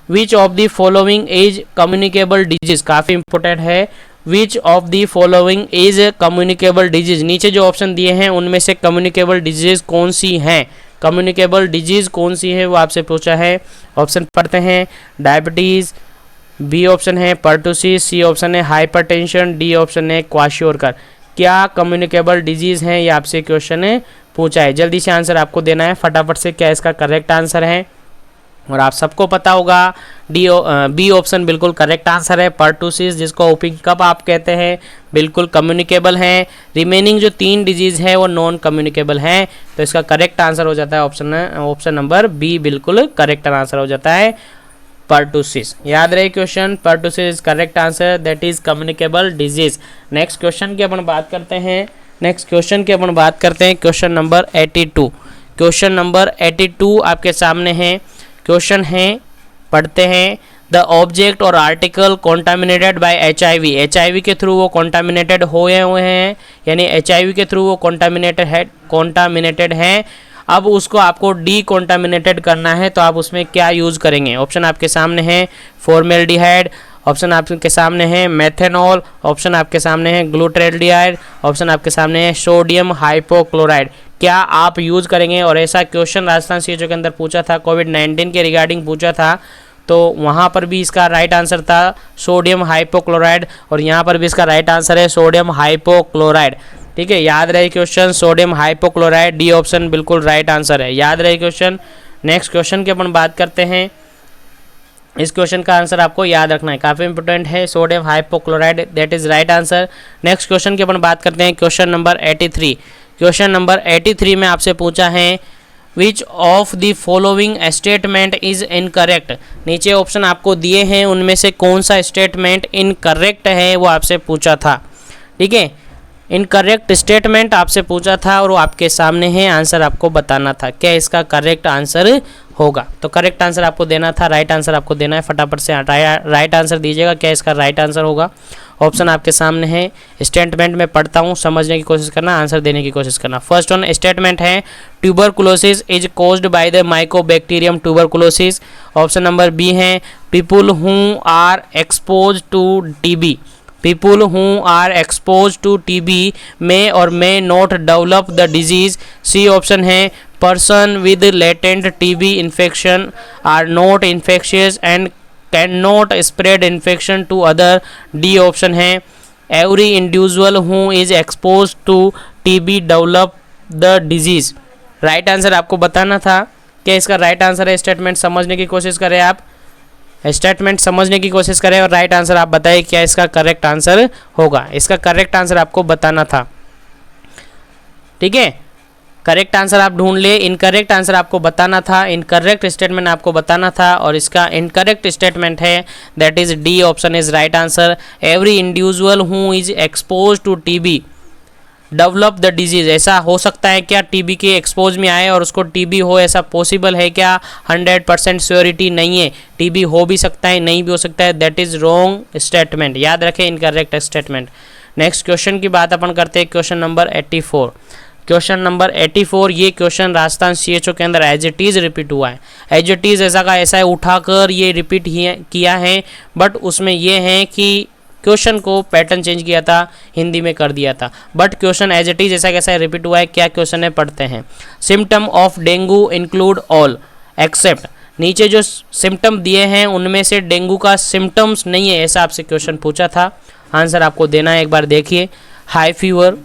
which of the following is communicable disease. काफ़ी इंपॉर्टेंट है। Which of the following is communicable disease, नीचे जो ऑप्शन दिए हैं उनमें से कम्युनिकेबल डिजीज कौन सी हैं, कम्युनिकेबल डिजीज कौन सी है वो आपसे पूछा है। ऑप्शन पढ़ते हैं, डायबिटीज़, बी ऑप्शन है पर्टुसिस, सी ऑप्शन है हाइपरटेंशन, डी ऑप्शन है क्वाशियोरकर। क्या कम्युनिकेबल डिजीज़ हैं ये आपसे क्वेश्चन है पूछा है। जल्दी से आंसर आपको देना है फटाफट से, क्या इसका करेक्ट आंसर है। और आप सबको पता होगा बी ऑप्शन बिल्कुल करेक्ट आंसर है, पर्टुसिस जिसको ओपिंग कप आप कहते हैं, बिल्कुल कम्युनिकेबल है। रिमेनिंग जो 3 डिजीज़ है वो नॉन कम्युनिकेबल हैं, तो इसका करेक्ट आंसर हो जाता है ऑप्शन नंबर बी, बिल्कुल करेक्ट आंसर हो जाता है पर्टुसिस। याद रहे question, pertussis correct answer, that is communicable disease. Next question की अपन बात करते हैं, क्वेश्चन नंबर 82। क्वेश्चन नंबर 82 आपके सामने है। क्वेश्चन है, पढ़ते हैं, द ऑब्जेक्ट और article contaminated by HIV, HIV के थ्रू वो कॉन्टामिनेटेड हुए हैं, यानी HIV के थ्रू वो कॉन्टामिनेटेड है। अब उसको आपको डीकॉन्टामिनेटेड करना है, तो आप उसमें क्या यूज़ करेंगे। ऑप्शन आपके सामने है फॉर्मेल्डिहाइड, ऑप्शन आपके सामने है मेथेनॉल, ऑप्शन आपके सामने है ग्लूटाल्डिहाइड, ऑप्शन आपके सामने है सोडियम हाइपोक्लोराइड। क्या आप यूज़ करेंगे। और ऐसा क्वेश्चन राजस्थान CHO के अंदर पूछा था, कोविड-19 के रिगार्डिंग पूछा था, तो वहाँ पर भी इसका राइट आंसर था सोडियम हाइपोक्लोराइड, और यहाँ पर भी इसका राइट आंसर है सोडियम हाइपोक्लोराइड। ठीक है, याद रहे question, sodium hypochlorite, D option बिल्कुल राइट आंसर है। याद रहे क्वेश्चन। नेक्स्ट क्वेश्चन की अपन बात करते हैं। इस क्वेश्चन का आंसर आपको याद रखना है, काफ़ी इंपॉर्टेंट है, sodium hypochlorite, that is right answer. Next question की अपन बात करते हैं, क्वेश्चन नंबर 83। क्वेश्चन नंबर 83 में आपसे पूछा है, which of the following statement is incorrect. नीचे ऑप्शन आपको दिए हैं, उनमें से कौन सा स्टेटमेंट इनकरेक्ट है वो आपसे पूछा था। ठीक है, इनकरेक्ट स्टेटमेंट आपसे पूछा था और वो आपके सामने है, आंसर आपको बताना था क्या इसका करेक्ट आंसर होगा। तो करेक्ट आंसर आपको देना था, राइट आंसर आपको देना है, फटाफट से राइट आंसर दीजिएगा, क्या इसका राइट आंसर होगा। ऑप्शन आपके सामने है, स्टेटमेंट में पढ़ता हूँ, समझने की कोशिश करना, आंसर देने की कोशिश करना। फर्स्ट वन स्टेटमेंट है, tuberculosis is caused by the mycobacterium tuberculosis. Option number B है, people who are expose to TB, people who are exposed to TB may or may not develop the disease। C option है, person with latent TB infection are not infectious and cannot spread infection to other। D option है, every individual who is exposed to TB develop the disease। Right answer आपको बताना था, क्या इसका right answer है। Statement समझने की कोशिश करें, आप स्टेटमेंट समझने की कोशिश करें और राइट आंसर आप बताइए क्या इसका करेक्ट आंसर होगा। इसका करेक्ट आंसर आपको बताना था। ठीक है, करेक्ट आंसर आप ढूंढ ले, इनकरेक्ट आंसर आपको बताना था, इनकरेक्ट स्टेटमेंट आपको बताना था, और इसका इनकरेक्ट स्टेटमेंट है, that is D option is right answer. Every individual who is expose to TB develop the disease. ऐसा हो सकता है क्या टीबी के एक्सपोज में आए और उसको टीबी हो, ऐसा पॉसिबल है क्या। 100% श्योरिटी नहीं है, टीबी हो भी सकता है, नहीं भी हो सकता है, दैट इज रॉन्ग स्टेटमेंट। याद रखें, इनकरेक्ट स्टेटमेंट। नेक्स्ट क्वेश्चन की बात अपन करते हैं, क्वेश्चन नंबर 84। क्वेश्चन नंबर 84, ये क्वेश्चन राजस्थान CHO के अंदर एज इट इज़ रिपीट हुआ है। एज इट इज़ ऐसा का ऐसा है, उठाकर ये रिपीट किया है, बट उसमें ये है कि क्वेश्चन को पैटर्न चेंज किया था, हिंदी में कर दिया था, but question as it is ऐसा कैसा रिपीट हुआ है। क्या क्वेश्चन है, पढ़ते हैं। Symptom of dengue include all except. नीचे जो सिम्टम दिए हैं उनमें से डेंगू का सिम्टम्स नहीं है, ऐसा आपसे क्वेश्चन पूछा था। आंसर आपको देना है, एक बार देखिए। High fever,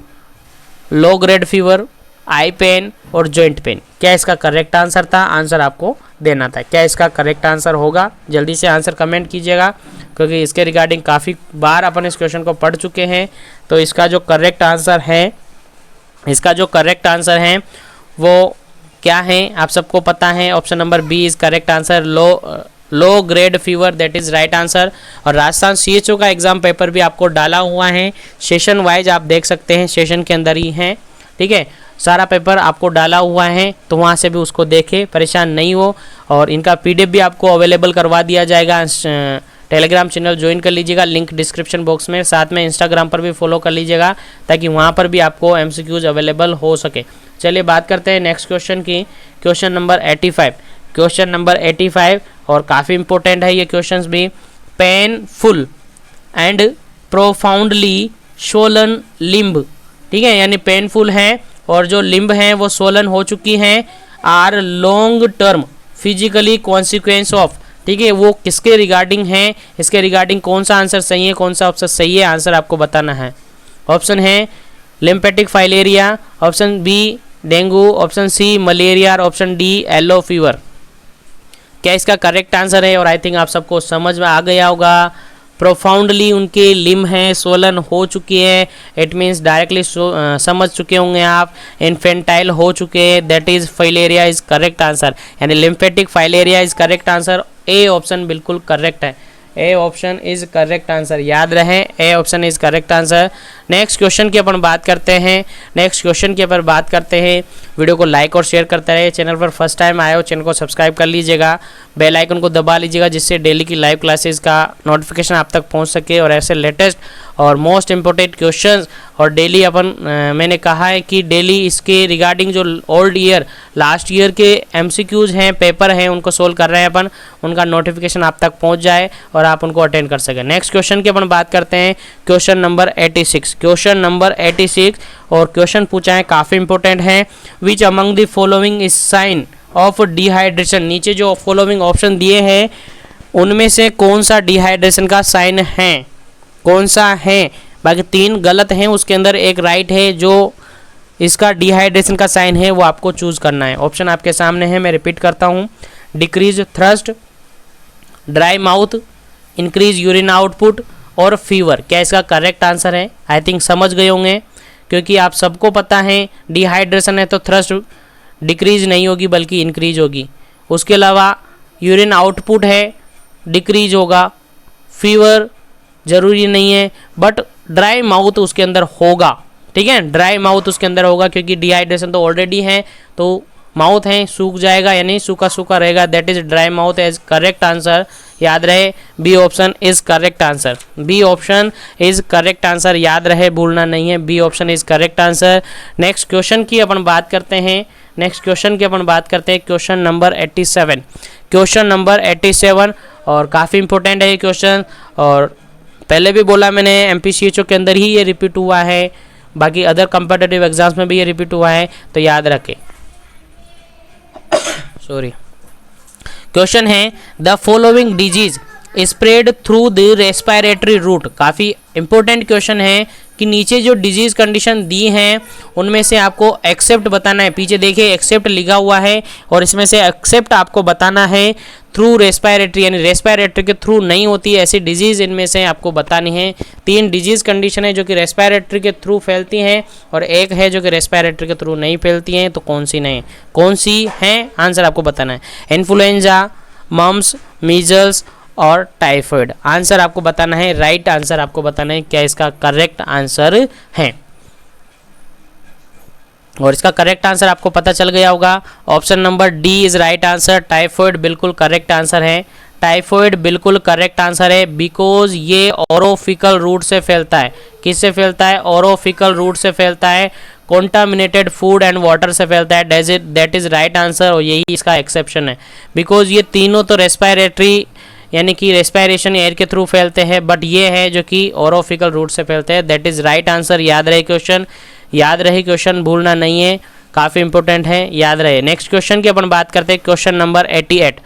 low grade fever, eye pain और जॉइंट पेन। क्या इसका करेक्ट आंसर था, आंसर आपको देना था। क्या इसका करेक्ट आंसर होगा, जल्दी से आंसर कमेंट कीजिएगा, क्योंकि इसके रिगार्डिंग काफ़ी बार अपन इस क्वेश्चन को पढ़ चुके हैं। तो इसका जो करेक्ट आंसर है, वो क्या है आप सबको पता है। Option number B is correct answer, low grade fever, that is right answer. और राजस्थान CHO का एग्जाम पेपर भी आपको डाला हुआ है, सेशन वाइज आप देख सकते हैं, सेशन के अंदर ही है। ठीक है, सारा पेपर आपको डाला हुआ है, तो वहाँ से भी उसको देखें, परेशान नहीं हो। और इनका PDF भी आपको अवेलेबल करवा दिया जाएगा। टेलीग्राम चैनल ज्वाइन कर लीजिएगा, लिंक डिस्क्रिप्शन बॉक्स में, साथ में इंस्टाग्राम पर भी फॉलो कर लीजिएगा, ताकि वहाँ पर भी आपको MCQs अवेलेबल हो सके। चलिए बात करते हैं नेक्स्ट क्वेश्चन की, क्वेश्चन नंबर 85। क्वेश्चन नंबर 85 और काफ़ी इंपॉर्टेंट है ये क्वेश्चंस भी। Painful and profoundly swollen limb, ठीक है, यानी पेनफुल है और जो लिम्ब हैं वो स्वोलन हो चुकी हैं। Are long term physically consequence of, ठीक है, वो किसके रिगार्डिंग है, इसके रिगार्डिंग कौन सा आंसर सही है, कौन सा ऑप्शन सही है, आंसर आपको बताना है। ऑप्शन है lymphatic filaria, option B dengue, option C malaria और ऑप्शन डी येलो फीवर। क्या इसका करेक्ट आंसर है? और आई थिंक आप सबको समझ में आ गया होगा। प्रोफाउंडली उनके लिम्ब हैं स्वोलन हो चुकी है, इट मीन्स डायरेक्टली समझ चुके होंगे आप, इन्फेंटाइल हो चुके हैं, that is filaria is correct answer, यानी lymphatic filaria is correct answer. A option बिल्कुल करेक्ट है, A option is correct answer, याद रहे A option is correct answer. Next question की अपन बात करते हैं, नेक्स्ट क्वेश्चन की अपन बात करते हैं। वीडियो को लाइक और शेयर करते रहे, चैनल पर फर्स्ट टाइम आए हो चैनल को सब्सक्राइब कर लीजिएगा, बेल आइकन को दबा लीजिएगा जिससे डेली की लाइव क्लासेस का नोटिफिकेशन आप तक पहुंच सके और ऐसे लेटेस्ट और मोस्ट इम्पोर्टेंट क्वेश्चंस और डेली अपन मैंने कहा है कि डेली इसके रिगार्डिंग जो ओल्ड ईयर लास्ट ईयर के एमसीक्यूज हैं, पेपर हैं, उनको सोल्व कर रहे हैं अपन, उनका नोटिफिकेशन आप तक पहुंच जाए और आप उनको अटेंड कर सकें। नेक्स्ट क्वेश्चन की अपन बात करते हैं, क्वेश्चन नंबर 86, क्वेश्चन नंबर 86 और क्वेश्चन पूछा है काफ़ी इंपॉर्टेंट है। विच among the following is sine of dehydration, नीचे जो फॉलोइंग ऑप्शन दिए हैं उनमें से कौन सा डिहाइड्रेशन का साइन है, कौन सा है, बाकी 3 गलत हैं, उसके अंदर एक राइट है जो इसका डिहाइड्रेशन का साइन है वो आपको चूज करना है। ऑप्शन आपके सामने है, मैं रिपीट करता हूँ, decrease thrust, dry mouth, increase urine output और फीवर। क्या इसका करेक्ट आंसर है? आई थिंक समझ गए होंगे क्योंकि आप सबको पता है डिहाइड्रेशन है तो थ्रस्ट डिक्रीज नहीं होगी बल्कि इंक्रीज होगी, उसके अलावा यूरिन आउटपुट है डिक्रीज होगा, फीवर ज़रूरी नहीं है बट ड्राई माउथ उसके अंदर होगा, ठीक है, ड्राई माउथ उसके अंदर होगा क्योंकि डिहाइड्रेशन तो ऑलरेडी है तो माउथ है सूख जाएगा यानी सूखा सूखा रहेगा, that is dry mouth as correct answer. याद रहे B option is correct answer, B option is correct answer, याद रहे भूलना नहीं है, B option is correct answer. Next question की अपन बात करते हैं, नेक्स्ट क्वेश्चन की अपन बात करते हैं, क्वेश्चन नंबर 87, क्वेश्चन नंबर 87 और काफ़ी इंपॉर्टेंट है ये क्वेश्चन और पहले भी बोला मैंने MPCHO के अंदर ही ये रिपीट हुआ है, बाकी अदर कंपटीटिव एग्जाम्स में भी ये रिपीट हुआ है तो याद रखें। सॉरी, क्वेश्चन है the following disease spread through the respiratory route. काफ़ी इंपॉर्टेंट क्वेश्चन है कि नीचे जो डिजीज कंडीशन दी हैं उनमें से आपको एक्सेप्ट बताना है, पीछे देखिए एक्सेप्ट लिखा हुआ है और इसमें से एक्सेप्ट आपको बताना है थ्रू रेस्पिरेटरी, यानी रेस्पिरेटरी के थ्रू नहीं होती ऐसी डिजीज इनमें से आपको बतानी है। 3 डिजीज कंडीशन है जो कि रेस्पिरेटरी के थ्रू फैलती हैं और एक है जो कि रेस्पिरेटरी के थ्रू नहीं फैलती हैं, तो कौन सी नहीं, कौन सी हैं, आंसर आपको बताना है। इन्फ्लुएंजा, मम्स, मीजल्स और टाइफाइड, आंसर आपको बताना है, राइट आंसर आपको बताना है क्या इसका करेक्ट आंसर है। और इसका करेक्ट आंसर आपको पता चल गया होगा, option number D is right answer, typhoid बिल्कुल करेक्ट आंसर है, टाइफाइड बिल्कुल करेक्ट आंसर है बिकॉज ये ओरोफिकल रूट से फैलता है। किससे फैलता है? ओरोफिकल रूट से फैलता है, कॉन्टामिनेटेड फूड एंड वाटर से फैलता है, दैट इज राइट आंसर और यही इसका एक्सेप्शन है बिकॉज ये तीनों तो रेस्पिरेटरी यानी कि रेस्पिरेशन एयर के थ्रू फैलते हैं बट ये है जो कि ओरोफिकल रूट से फैलते हैं, दैट इज राइट आंसर। याद रहे क्वेश्चन, याद रहे क्वेश्चन, भूलना नहीं है, काफ़ी इंपॉर्टेंट है, याद रहे। नेक्स्ट क्वेश्चन की अपन बात करते हैं, क्वेश्चन नंबर 88,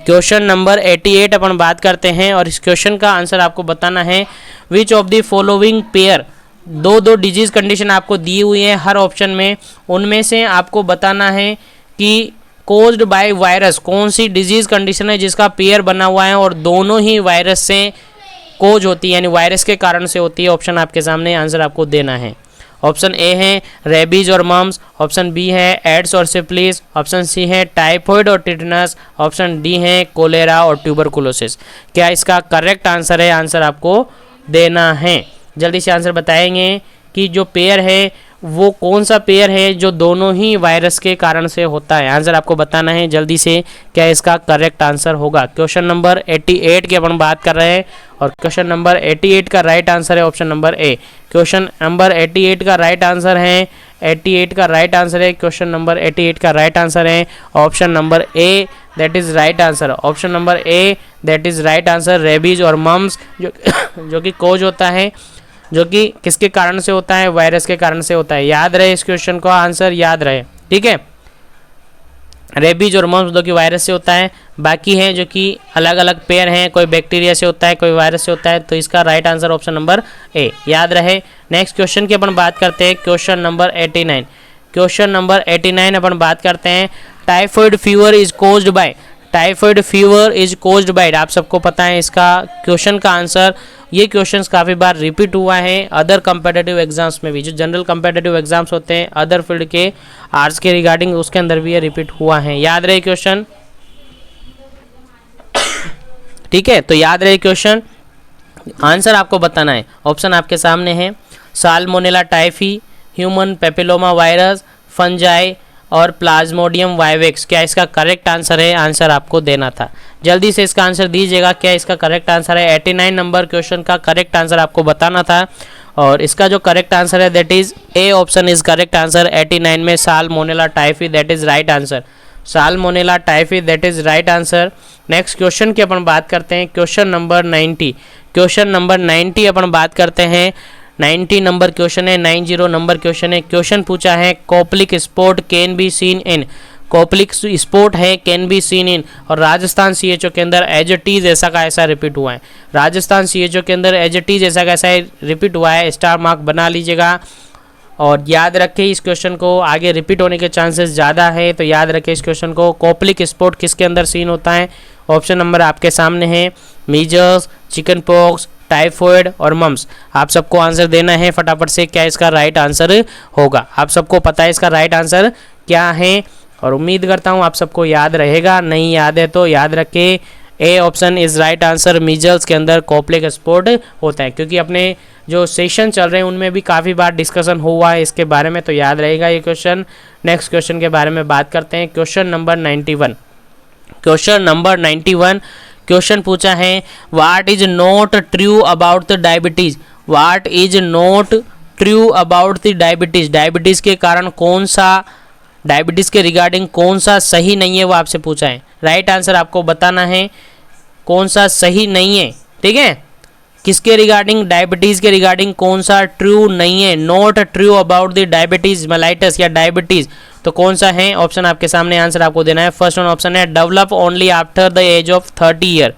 क्वेश्चन नंबर 88 अपन बात करते हैं और इस क्वेश्चन का आंसर आपको बताना है which of the following pair, दो डिजीज कंडीशन आपको दी हुई है हर ऑप्शन में, उनमें से आपको बताना है कि कोज्ड बाय वायरस कौन सी डिजीज कंडीशन है जिसका पेयर बना हुआ है और दोनों ही वायरस से कोज होती है यानी वायरस के कारण से होती है। ऑप्शन आपके सामने, आंसर आपको देना है। ऑप्शन ए है रेबीज और मम्स, ऑप्शन बी है एड्स और सिफिलिस, ऑप्शन सी है टाइफाइड और टिटनस, ऑप्शन डी है कोलेरा और ट्यूबरकुलोसिस। क्या इसका करेक्ट आंसर है? आंसर आपको देना है, जल्दी से आंसर बताएंगे कि जो पेयर है वो कौन सा पेयर है जो दोनों ही वायरस के कारण से होता है, आंसर आपको बताना है जल्दी से, क्या इसका करेक्ट आंसर होगा। क्वेश्चन नंबर 88 की अपन बात कर रहे हैं और क्वेश्चन नंबर 88 का राइट आंसर है ऑप्शन नंबर ए। क्वेश्चन नंबर 88 का राइट आंसर है, 88 का राइट आंसर है, क्वेश्चन नंबर 88 का राइट आंसर है option number A, that is right answer. Option number A that is right answer. Rabies और mums जो कि कोज होता है, जो कि किसके कारण से होता है, वायरस के कारण से होता है। याद रहे इस क्वेश्चन का आंसर, याद रहे, ठीक है। रेबीज और मम्स जो कि वायरस से होता है, बाकी हैं जो कि अलग अलग पेयर हैं, कोई बैक्टीरिया से होता है, कोई वायरस से होता है। तो इसका राइट आंसर ऑप्शन नंबर ए, याद रहे। नेक्स्ट क्वेश्चन की अपन बात करते हैं, क्वेश्चन नंबर 89। क्वेश्चन नंबर 89 अपन बात करते हैं, typhoid fever is caused by, typhoid fever is caused by, आप सबको पता है इसका क्वेश्चन का आंसर। ये क्वेश्चंस काफ़ी बार रिपीट हुआ है अदर कंपेटिटिव एग्जाम्स में भी, जो जनरल कंपेटिटिव एग्जाम्स होते हैं अदर फील्ड के आर्ट्स के रिगार्डिंग, उसके अंदर भी ये रिपीट हुआ है। याद रहे क्वेश्चन, ठीक है। तो याद रहे क्वेश्चन, आंसर आपको बताना है। ऑप्शन आपके सामने है, salmonella typhi, human papilloma virus, fungi और प्लाज्मोडियम वाइवेक्स। क्या इसका करेक्ट आंसर है? आंसर आपको देना था, जल्दी से इसका आंसर दीजिएगा। क्या इसका करेक्ट आंसर है? 89 नंबर क्वेश्चन का करेक्ट आंसर आपको बताना था, और इसका जो करेक्ट आंसर है that is a option is correct answer. 89 में salmonella typhi that is right answer, salmonella typhi that is right answer. Next question की अपन बात करते हैं, क्वेश्चन नंबर 90। क्वेश्चन नंबर 90 अपन बात करते हैं, 90 नंबर क्वेश्चन है, 90 नंबर क्वेश्चन है। क्वेश्चन पूछा है, Koplik spot can be seen in, Koplik spot है कैन बी सीन इन, और राजस्थान सीएचओ के अंदर एज इट इज ऐसा का ऐसा रिपीट हुआ है। राजस्थान सीएचओ के अंदर एज इट इज ऐसा का ऐसा रिपीट हुआ है, स्टार मार्क बना लीजिएगा। और याद रखें इस क्वेश्चन को, आगे रिपीट होने के चांसेस ज़्यादा है, तो याद रखें इस क्वेश्चन को। कोपलिक स्पोर्ट किसके अंदर सीन होता है? ऑप्शन नंबर आपके सामने है, मीजल्स, चिकन पॉक्स, टाइफॉइड और मम्स। आप सबको आंसर देना है फटाफट से, क्या इसका राइट आंसर होगा। आप सबको पता है इसका राइट आंसर क्या है, और उम्मीद करता हूँ आप सबको याद रहेगा। नहीं याद है तो याद रखें, ए option is right answer. Measles के अंदर कोपलिक स्पोर्ट होता है, क्योंकि अपने जो सेशन चल रहे हैं उनमें भी काफ़ी बार डिस्कशन हुआ है इसके बारे में, तो याद रहेगा ये क्वेश्चन। नेक्स्ट क्वेश्चन के बारे में बात करते हैं, question number 91। Question number 91 question पूछा है, what is not true about the diabetes, what is not true about the diabetes, diabetes के कारण कौन सा, डायबिटीज़ के रिगार्डिंग कौन सा सही नहीं है वो आपसे पूछा है। राइट आंसर आपको बताना है कौन सा सही नहीं है, ठीक है। किसके रिगार्डिंग? डायबिटीज़ के रिगार्डिंग कौन सा ट्रू नहीं है, not true about the diabetes mellitus या डायबिटीज़, तो कौन सा है? ऑप्शन आपके सामने, आंसर आपको देना है। फर्स्ट वन ऑप्शन है, develop only after the age of 30 year.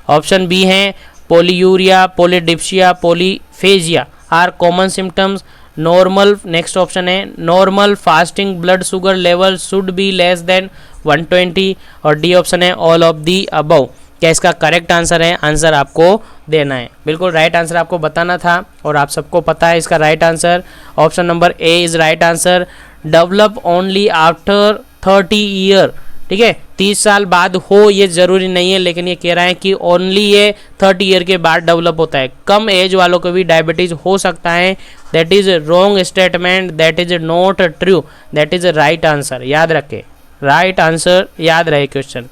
Option B है, polyuria, polydipsia, polyphagia are common symptoms. Normal, next option है, normal fasting blood sugar level should be less than 120, और D option है, all of the above. क्या इसका correct answer है? Answer आपको देना है, बिल्कुल राइट आंसर आपको बताना था, और आप सबको पता है इसका right answer. Option number A is right answer. Develop only after 30 year, ठीक है, 30 साल बाद हो ये ज़रूरी नहीं है, लेकिन ये कह रहा है कि ओनली ये 30 ईयर के बाद डेवलप होता है। कम एज वालों को भी डायबिटीज़ हो सकता है, that is wrong statement, that is not true, that is right answer. याद रखें, राइट आंसर याद रहे, क्वेश्चन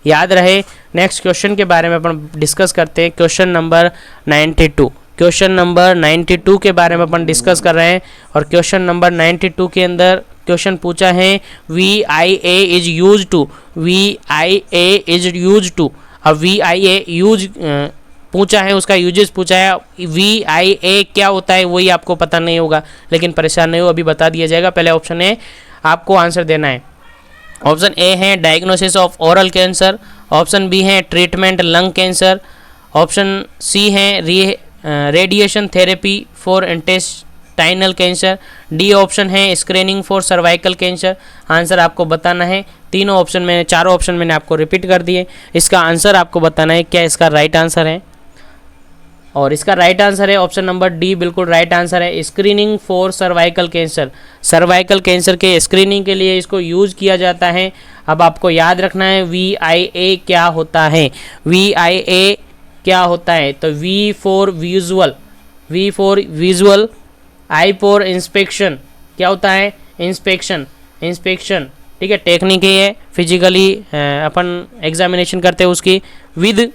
याद रहे। नेक्स्ट क्वेश्चन के बारे में अपन डिस्कस करते हैं, क्वेश्चन नंबर 92। क्वेश्चन नंबर 92 के बारे में अपन डिस्कस कर रहे हैं, और क्वेश्चन नंबर 92 के अंदर क्वेश्चन पूछा है, VIA is use to, VIA is use to. अब VIA यूज पूछा है, उसका यूजेस पूछा है। VIA क्या होता है वही आपको पता नहीं होगा, लेकिन परेशान नहीं हो, अभी बता दिया जाएगा। पहले ऑप्शन है आपको आंसर देना है। ऑप्शन ए है, diagnosis of oral cancer. Option B है, treatment lung cancer. Option C है, radiation therapy for intestinal cancer. D option है, screening for cervical cancer. Answer आपको बताना है। तीनों ऑप्शन में, चारों ऑप्शन मैंने आपको रिपीट कर दिए, इसका आंसर आपको बताना है क्या इसका राइट आंसर है, और इसका राइट आंसर है ऑप्शन नंबर डी, बिल्कुल राइट आंसर है, screening for cervical cancer. Cervical cancer के स्क्रीनिंग के लिए इसको यूज़ किया जाता है। अब आपको याद रखना है VIA क्या होता है, VIA क्या होता है। तो V for visual, V for visual, I for inspection, क्या होता है? इंस्पेक्शन, इंस्पेक्शन, ठीक है, टेक्निक है फिजिकली अपन एग्जामिनेशन करते हैं उसकी। With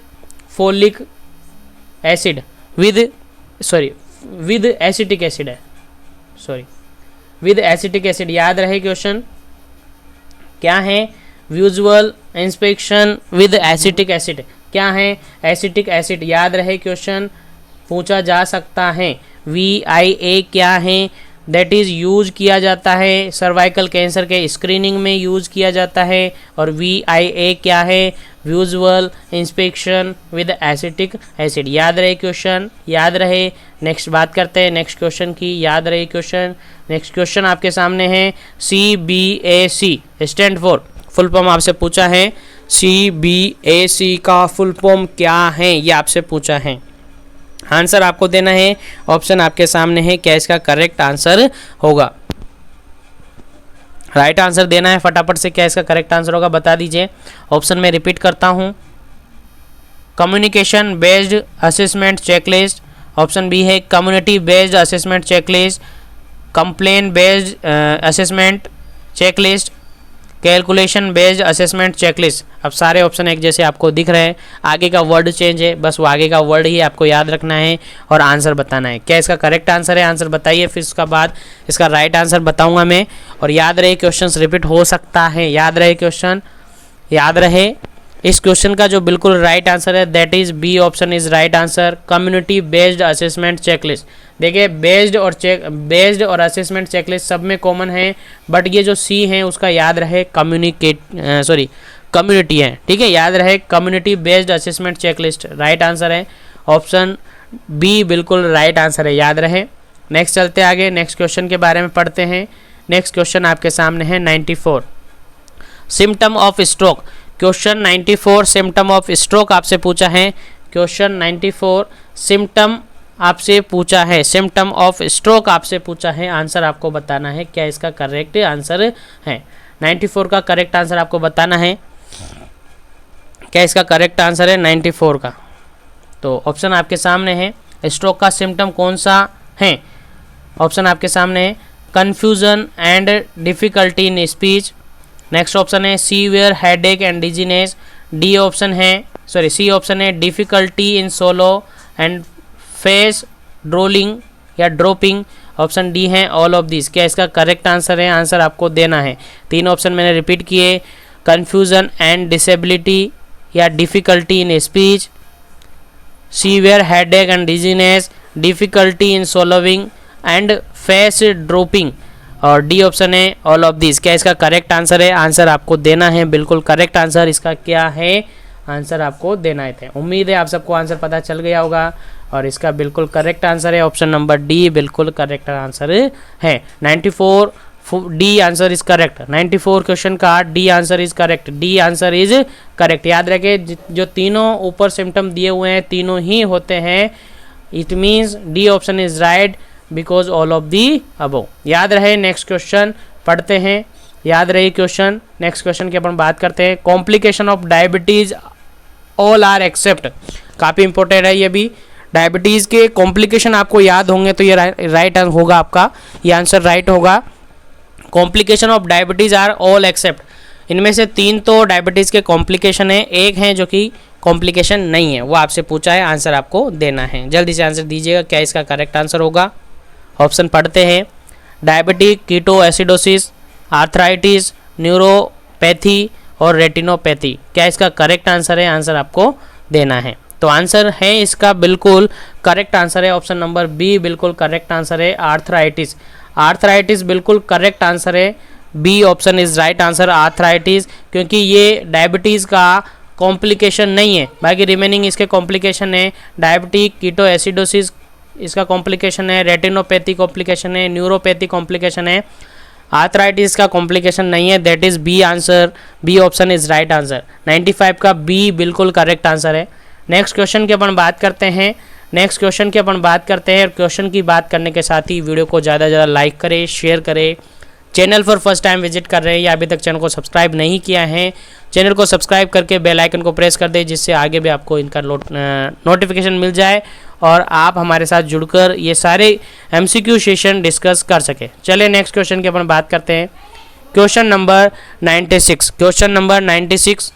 folic acid, with acetic acid है, विद एसिटिक एसिड। याद रहे क्वेश्चन क्या है? Visual inspection with acetic acid. क्या है? Acetic acid. याद रहे क्वेश्चन पूछा जा सकता है। VIA क्या है? दैट इज़ यूज किया जाता है सर्वाइकल कैंसर के स्क्रीनिंग में यूज किया जाता है। और VIA क्या है? Visual inspection with acetic acid. याद रहे क्वेश्चन, याद रहे। नेक्स्ट बात करते हैं नेक्स्ट क्वेश्चन की। याद रहे क्वेश्चन। नेक्स्ट क्वेश्चन आपके सामने है CBAC stand for, full form आपसे पूछा है। CBAC का फुल फॉर्म क्या है ये आपसे पूछा है। आंसर आपको देना है। ऑप्शन आपके सामने है, क्या इसका करेक्ट आंसर होगा? राइट आंसर देना है फटाफट से। क्या इसका करेक्ट आंसर होगा बता दीजिए। ऑप्शन में रिपीट करता हूं। Communication based assessment checklist. Option B है community based assessment checklist, complain based assessment checklist, calculation based assessment checklist. अब सारे ऑप्शन एक जैसे आपको दिख रहे हैं, आगे का वर्ड चेंज है, बस वो आगे का वर्ड ही आपको याद रखना है और आंसर बताना है। क्या इसका करेक्ट आंसर है? आंसर बताइए, फिर उसका बाद इसका राइट आंसर बताऊंगा मैं। और याद रहे क्वेश्चंस रिपीट हो सकता है, याद रहे क्वेश्चन, याद रहे। इस क्वेश्चन का जो बिल्कुल राइट आंसर है that is B option is right answer, community based assessment checklist. देखिए बेस्ड और असेसमेंट चेकलिस्ट सब में कॉमन है, बट ये जो सी है उसका याद रहे कम्युनिटी है, ठीक है, याद रहे community based assessment checklist right answer है। ऑप्शन बी बिल्कुल राइट आंसर है, याद रहे। नेक्स्ट चलते आगे, नेक्स्ट क्वेश्चन के बारे में पढ़ते हैं। नेक्स्ट क्वेश्चन आपके सामने है 94 symptom of stroke. Question 94 symptom of stroke आपसे पूछा है। क्वेश्चन 94 सिम्टम आपसे पूछा है, सिम्टम ऑफ स्ट्रोक आपसे पूछा है। आंसर आपको बताना है, क्या इसका करेक्ट आंसर है। 94 का करेक्ट आंसर आपको बताना है, क्या इसका करेक्ट आंसर है 94 का। तो ऑप्शन आपके सामने है, स्ट्रोक का सिम्टम कौन सा है। ऑप्शन आपके सामने है confusion and difficulty in speech. Next option है severe headache and dizziness. C option है difficulty in swallow and face drooling या ड्रॉपिंग। ऑप्शन डी है ऑल ऑफ दिस। क्या इसका करेक्ट आंसर है? आंसर आपको देना है। तीन ऑप्शन मैंने रिपीट किए, कन्फ्यूजन एंड डिसेबिलिटी या difficulty in speech, severe headache and dizziness, difficulty in swallowing and face dropping. और डी ऑप्शन है ऑल ऑफ दिस। क्या इसका करेक्ट आंसर है? आंसर आपको देना है बिल्कुल करेक्ट आंसर। इसका क्या है? आंसर आपको देना है। उम्मीद है आप सबको आंसर पता चल गया होगा और इसका बिल्कुल करेक्ट आंसर है ऑप्शन नंबर डी, बिल्कुल करेक्ट आंसर है। 94 D answer is correct. 94 question का D answer is correct, D answer is correct. याद रखें जो तीनों ऊपर सिम्टम दिए हुए हैं तीनों ही होते हैं, it means D option is right because all of the above. याद रहे। नेक्स्ट क्वेश्चन पढ़ते हैं, याद रही क्वेश्चन। नेक्स्ट क्वेश्चन की अपन बात करते हैं, complication of diabetes all are except. काफ़ी इंपॉर्टेंट है ये भी। डायबिटीज़ के कॉम्प्लिकेशन आपको याद होंगे तो ये राइट होगा आपका, ये आंसर राइट होगा। Complication of diabetes are all except. इनमें से तीन तो डायबिटीज़ के कॉम्प्लिकेशन है, एक है जो कि कॉम्प्लिकेशन नहीं है, वो आपसे पूछा है। आंसर आपको देना है, जल्दी से आंसर दीजिएगा। क्या इसका करेक्ट आंसर होगा? ऑप्शन पढ़ते हैं, diabetic ketoacidosis, arthritis, neuropathy और रेटिनोपैथी। क्या इसका करेक्ट आंसर है? आंसर आपको देना है। तो आंसर है इसका बिल्कुल करेक्ट आंसर है ऑप्शन नंबर बी, बिल्कुल करेक्ट आंसर है आर्थराइटिस। आर्थराइटिस बिल्कुल करेक्ट आंसर है, B option is right answer arthritis, क्योंकि ये डायबिटीज़ का कॉम्प्लिकेशन नहीं है। बाकी रिमेनिंग इसके कॉम्प्लिकेशन है, डायबिटिक कीटो एसिडोसिस इसका कॉम्प्लिकेशन है, रेटिनोपैथी कॉम्प्लिकेशन है, न्यूरोपैथी कॉम्प्लिकेशन है, आर्थराइटिस का कॉम्प्लिकेशन नहीं है। That is B answer, B option is right answer. 95 का बी बिल्कुल करेक्ट आंसर है। नेक्स्ट क्वेश्चन की अपन बात करते हैं, नेक्स्ट क्वेश्चन की अपन बात करते हैं। क्वेश्चन की बात करने के साथ ही वीडियो को ज़्यादा से ज़्यादा लाइक करें, शेयर करें। चैनल पर फर्स्ट टाइम विजिट कर रहे हैं या अभी तक चैनल को सब्सक्राइब नहीं किया है, चैनल को सब्सक्राइब करके बेल आइकन को प्रेस कर दें, जिससे आगे भी आपको इनका नोटिफिकेशन मिल जाए और आप हमारे साथ जुड़कर ये सारे MCQ सेशन डिस्कस कर सके। चलिए नेक्स्ट क्वेश्चन की अपन बात करते हैं। क्वेश्चन नंबर 96, क्वेश्चन नंबर 96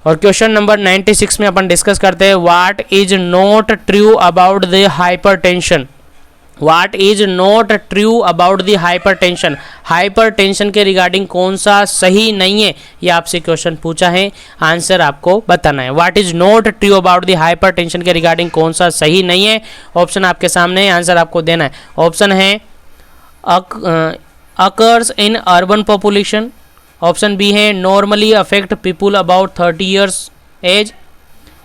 और क्वेश्चन नंबर 96 में अपन डिस्कस करते हैं, what is not true about the hypertension. What is not true about the hypertension, hypertension के रिगार्डिंग कौन सा सही नहीं है, ये आपसे क्वेश्चन पूछा है, आंसर आपको बताना है। What is not true about the hypertension के रिगार्डिंग कौन सा सही नहीं है, ऑप्शन आपके सामने है, आंसर आपको देना है। ऑप्शन है occurs in urban population, option B है normally affect people about 30 years age,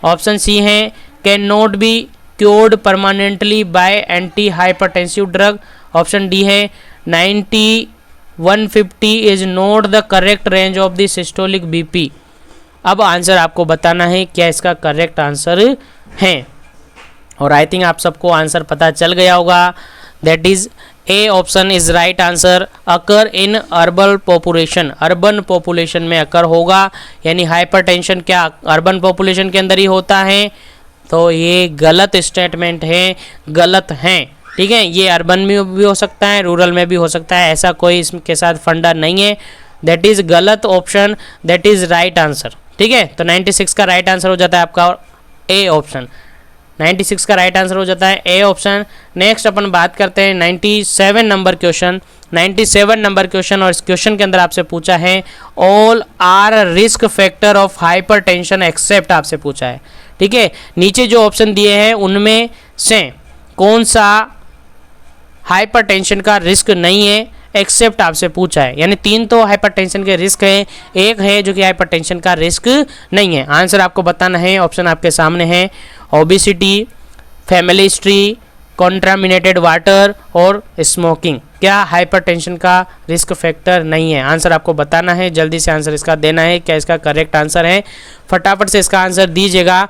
option C है can not be cured permanently by anti hypertensive drug, option D है 90-150 is not the correct range of the systolic BP. अब answer आपको बताना है क्या इसका correct answer है, और आई थिंक आप सबको आंसर पता चल गया होगा। That is a option is right answer, occur in urban population, urban population में अकर होगा, यानी हाइपरटेंशन क्या अर्बन पॉपुलेशन के अंदर ही होता है, तो ये गलत स्टेटमेंट है, गलत है। ठीक है, ये अर्बन में भी हो सकता है, रूरल में भी हो सकता है, ऐसा कोई इसके साथ फंडा नहीं है। दैट इज गलत option, that is right answer. ठीक है, तो 96 का राइट आंसर हो जाता है आपका ए ऑप्शन, 96 का राइट आंसर हो जाता है ए ऑप्शन। नेक्स्ट अपन बात करते हैं 97 नंबर क्वेश्चन, 97 नंबर क्वेश्चन, और इस क्वेश्चन के अंदर आपसे पूछा है all are risk factor of hypertension except, आपसे पूछा है। ठीक है, नीचे जो ऑप्शन दिए हैं उनमें से कौन सा हाइपरटेंशन का रिस्क नहीं है, एक्सेप्ट आपसे पूछा है, यानी 3 तो हाइपरटेंशन के रिस्क है, एक है जो कि हाइपरटेंशन का रिस्क नहीं है। आंसर आपको बताना है, ऑप्शन आपके सामने है obesity, family history, contaminated water और स्मोकिंग। क्या हाइपरटेंशन का रिस्क फैक्टर नहीं है, आंसर आपको बताना है, जल्दी से आंसर इसका देना है, क्या इसका करेक्ट आंसर है, फटाफट से इसका आंसर दीजिएगा,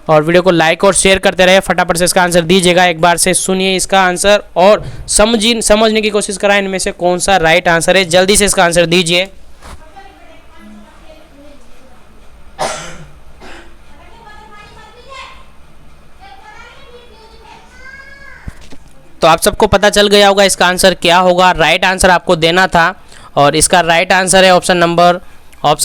और वीडियो को लाइक और शेयर करते रहे, फटाफट से इसका आंसर दीजिएगा। एक बार से सुनिए इसका आंसर और समझने की कोशिश कराएं इनमें से कौन सा राइट आंसर है, जल्दी से इसका आंसर दीजिए। तो आप सबको पता चल गया होगा इसका आंसर क्या होगा, राइट आंसर आपको देना था, और इसका राइट आंसर है ऑप्शन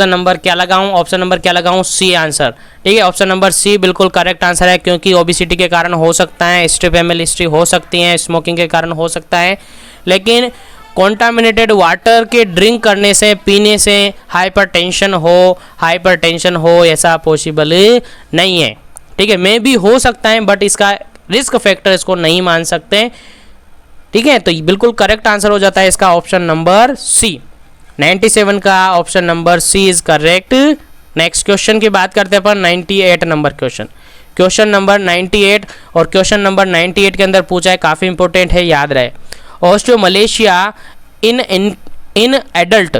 नंबर क्या लगाऊं, ऑप्शन नंबर क्या लगाऊं, सी आंसर। ठीक है, ऑप्शन नंबर सी बिल्कुल करेक्ट आंसर है, क्योंकि ओबेसिटी के कारण हो सकता है, हिस्ट्री फैमिली हिस्ट्री हो सकती है, स्मोकिंग के कारण हो सकता है, लेकिन कॉन्टामिनेटेड वाटर के ड्रिंक करने से, पीने से हाइपरटेंशन हो ऐसा पॉसिबल नहीं है। ठीक है, मे भी हो सकता है, बट इसका रिस्क फैक्टर इसको नहीं मान सकते। ठीक है, तो बिल्कुल करेक्ट आंसर हो जाता है इसका ऑप्शन नंबर सी, 97 का option number C is correct. Next question की बात करते हैं अपन 98 नंबर क्वेश्चन नंबर 98, और क्वेश्चन नंबर 98 के अंदर पूछा है, काफ़ी इंपॉर्टेंट है, याद रहे। Osteomalacia in adult,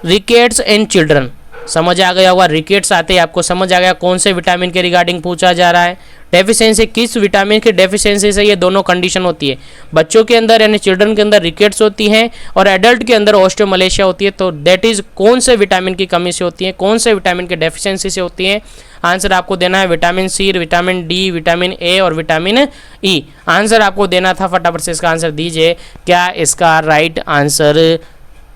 rickets in children, समझ आ गया होगा, रिकेट्स आते ही आपको समझ आ गया कौन से विटामिन के रिगार्डिंग पूछा जा रहा है, डेफिशिएंसी, किस विटामिन की डेफिशिएंसी से ये दोनों कंडीशन होती है, बच्चों के अंदर यानी चिल्ड्रन के अंदर रिकेट्स होती हैं और एडल्ट के अंदर ऑस्टियोमलेशिया होती है, तो दैट इज कौन से विटामिन की कमी से होती है, कौन से विटामिन की डेफिशिएंसी से होती है, आंसर आपको देना है vitamin C, vitamin D, vitamin A और विटामिन ई। आंसर आपको देना था, फटाफट से इसका आंसर दीजिए, क्या इसका राइट आंसर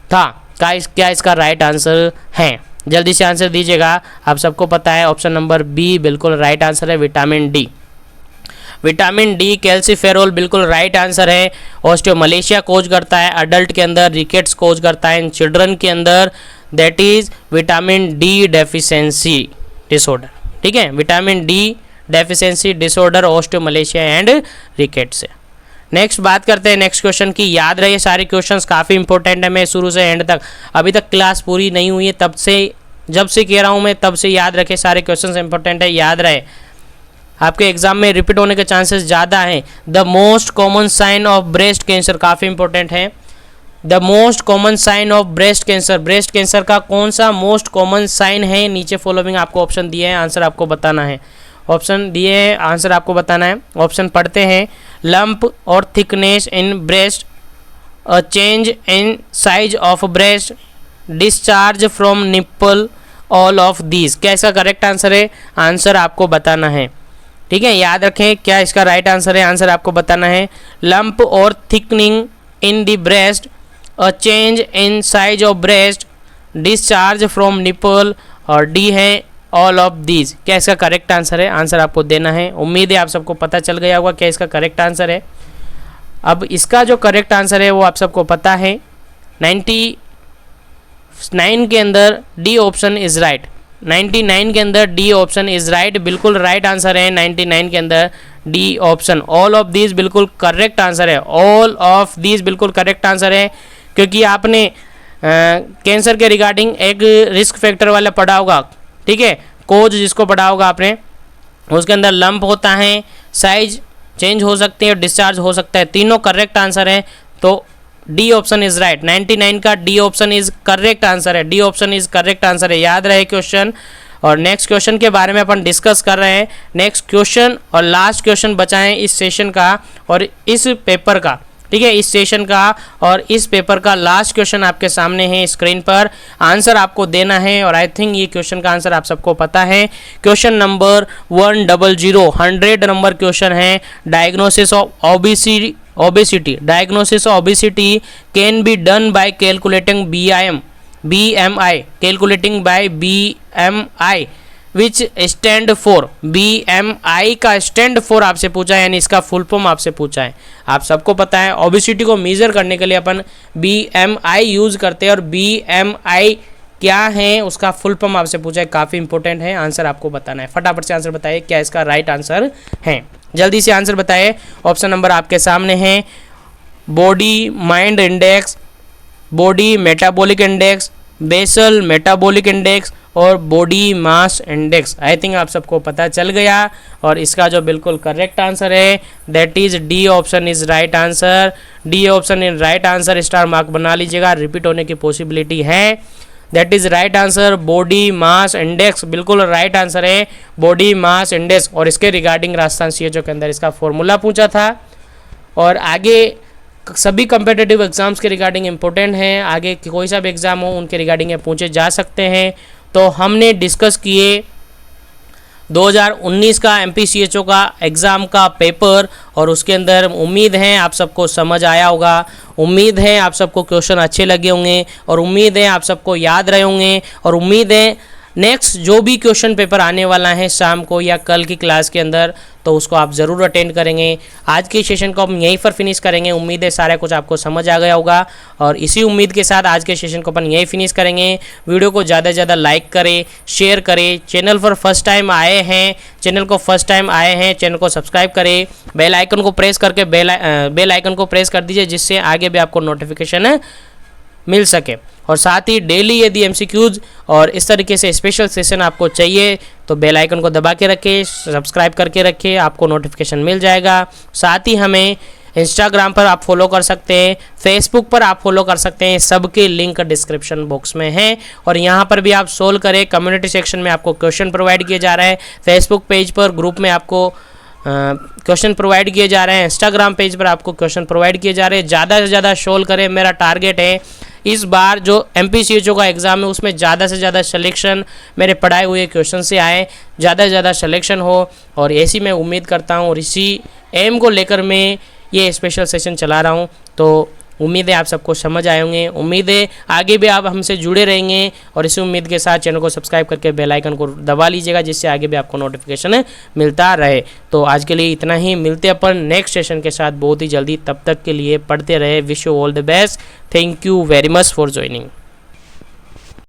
था, क्या इसका राइट आंसर है, जल्दी से आंसर दीजिएगा। आप सबको पता है ऑप्शन नंबर बी बिल्कुल राइट आंसर है, vitamin D. Vitamin D calciferol बिल्कुल राइट आंसर है। ऑस्टियोमलेशिया कोज करता है अडल्ट के अंदर, रिकेट्स कोज करता है चिल्ड्रन के अंदर, that is vitamin D deficiency disorder. ठीक है, vitamin D deficiency disorder osteomalacia and rickets से। नेक्स्ट बात करते हैं नेक्स्ट क्वेश्चन की। याद रहे सारे क्वेश्चंस काफ़ी इंपॉर्टेंट है, मैं शुरू से एंड तक, अभी तक क्लास पूरी नहीं हुई है तब से, जब से कह रहा हूँ मैं तब से याद रखे, सारे क्वेश्चंस इंपॉर्टेंट है, याद रहे, आपके एग्जाम में रिपीट होने के चांसेस ज़्यादा हैं। The most common sign of breast cancer काफ़ी इंपॉर्टेंट है। The most common sign of breast cancer का कौन सा मोस्ट कॉमन साइन है, नीचे फॉलोइंग आपको ऑप्शन दिए हैं, आंसर आपको बताना है, ऑप्शन दिए हैं, आंसर आपको बताना है। ऑप्शन पढ़ते हैं, लंप और thickness in breast, a change in size of breast, discharge from nipple, all of these. क्या इसका करेक्ट आंसर है, आंसर आपको बताना है। ठीक है, याद रखें क्या इसका राइट आंसर है, आंसर आपको बताना है। लंप और thickening in the breast, a change in size of breast, discharge from nipple, और डी है ऑल ऑफ दीज। क्या इसका करेक्ट आंसर है, आंसर आपको देना है। उम्मीद है आप सबको पता चल गया होगा क्या इसका करेक्ट आंसर है। अब इसका जो करेक्ट आंसर है वो आप सबको पता है, 99 के अंदर डी ऑप्शन इज राइट। 99 के अंदर डी ऑप्शन इज राइट, बिल्कुल राइट आंसर है 99 के अंदर D option. All of this बिल्कुल करेक्ट आंसर है, ऑल ऑफ दिस बिल्कुल करेक्ट आंसर है, क्योंकि आपने कैंसर के रिगार्डिंग एक रिस्क फैक्टर वाला पढ़ा होगा, ठीक है, कोज जिसको पढ़ा होगा आपने, उसके अंदर लंप होता है, साइज चेंज हो सकते हैं और डिस्चार्ज हो सकता है, तीनों करेक्ट आंसर है। तो डी ऑप्शन इज राइट, 99 का D option is correct answer है, D option is correct answer है, याद रहे क्वेश्चन। और नेक्स्ट क्वेश्चन के बारे में अपन डिस्कस कर रहे हैं। नेक्स्ट क्वेश्चन और लास्ट क्वेश्चन बचा है इस सेशन का और इस पेपर का, ठीक है, इस सेशन का और इस पेपर का लास्ट क्वेश्चन आपके सामने है स्क्रीन पर। आंसर आपको देना है और आई थिंक ये क्वेश्चन का आंसर आप सबको पता है। क्वेश्चन नंबर 100 नंबर क्वेश्चन है। Diagnosis of obesity diagnosis of obesity can be done by calculating BMI calculating by BMI which stand for BMI का स्टैंड फॉर आपसे पूछा है, यानी इसका फुल फॉर्म आपसे पूछा है। आप सबको पता है ओबेसिटी को मेजर करने के लिए अपन BMI यूज करते हैं और BMI क्या है उसका फुल फॉर्म आपसे पूछा है, काफ़ी इंपॉर्टेंट है। आंसर आपको बताना है, फटाफट से आंसर बताइए क्या इसका राइट आंसर है, जल्दी से आंसर बताइए। ऑप्शन नंबर आपके सामने है body mind index, body metabolic index, basal metabolic index और body mass index. I think आप सबको पता चल गया और इसका जो बिल्कुल करेक्ट आंसर है that is D option is right answer. D option is right answer, star mark बना लीजिएगा, रिपीट होने की पॉसिबिलिटी है। That is right answer, body mass index बिल्कुल राइट आंसर है, बॉडी मास इंडेक्स। और इसके रिगार्डिंग राजस्थान सीएचओ के अंदर इसका फॉर्मूला पूछा था और आगे सभी कम्पिटिटिव एग्जाम्स के रिगार्डिंग इंपॉर्टेंट हैं, आगे कोई सा भी एग्जाम हो उनके रिगार्डिंग पूछे जा सकते हैं। तो हमने डिस्कस किए 2019 का एमपीसीएचओ का एग्ज़ाम का पेपर और उसके अंदर उम्मीद है आप सबको समझ आया होगा, उम्मीद है आप सबको क्वेश्चन अच्छे लगे होंगे और उम्मीद है आप सबको याद रहे होंगे और उम्मीद है नेक्स्ट जो भी क्वेश्चन पेपर आने वाला है शाम को या कल की क्लास के अंदर तो उसको आप ज़रूर अटेंड करेंगे। आज के सेशन को हम यहीं पर फिनिश करेंगे, उम्मीद है सारा कुछ आपको समझ आ गया होगा और इसी उम्मीद के साथ आज के सेशन को अपन यहीं फिनिश करेंगे। वीडियो को ज़्यादा से ज़्यादा लाइक करें, शेयर करें, चैनल पर फर्स्ट टाइम आए हैं चैनल को सब्सक्राइब करें, बेल आइकन को प्रेस करके बेल आइकन को प्रेस कर दीजिए जिससे आगे भी आपको नोटिफिकेशन मिल सके। और साथ ही डेली यदि एमसीक्यूज और इस तरीके से स्पेशल सेशन आपको चाहिए तो बेल आइकन को दबा के रखें, सब्सक्राइब करके रखें, आपको नोटिफिकेशन मिल जाएगा। साथ ही हमें इंस्टाग्राम पर आप फॉलो कर सकते हैं, फेसबुक पर आप फॉलो कर सकते हैं, सबके लिंक डिस्क्रिप्शन बॉक्स में हैं। और यहाँ पर भी आप सोल्व करें, कम्युनिटी सेक्शन में आपको क्वेश्चन प्रोवाइड किए जा रहा है, फेसबुक पेज पर ग्रुप में आपको क्वेश्चन प्रोवाइड किए जा रहे हैं, इंस्टाग्राम पेज पर आपको क्वेश्चन प्रोवाइड किए जा रहे हैं। ज़्यादा से ज़्यादा सोल्व करें, मेरा टारगेट है इस बार जो एमपीसीएचओ का एग्ज़ाम है उसमें ज़्यादा से ज़्यादा सिलेक्शन मेरे पढ़ाए हुए क्वेश्चन से आए, ज़्यादा से ज़्यादा सिलेक्शन हो और ऐसी मैं उम्मीद करता हूँ और इसी एम को लेकर मैं ये स्पेशल सेशन चला रहा हूँ। तो उम्मीद है आप सबको समझ आए होंगे, उम्मीद है आगे भी आप हमसे जुड़े रहेंगे और इसी उम्मीद के साथ चैनल को सब्सक्राइब करके बेल आइकन को दबा लीजिएगा जिससे आगे भी आपको नोटिफिकेशन मिलता रहे। तो आज के लिए इतना ही, मिलते अपन नेक्स्ट सेशन के साथ बहुत ही जल्दी, तब तक के लिए पढ़ते रहे। Wish you all the best, thank you very much for joining.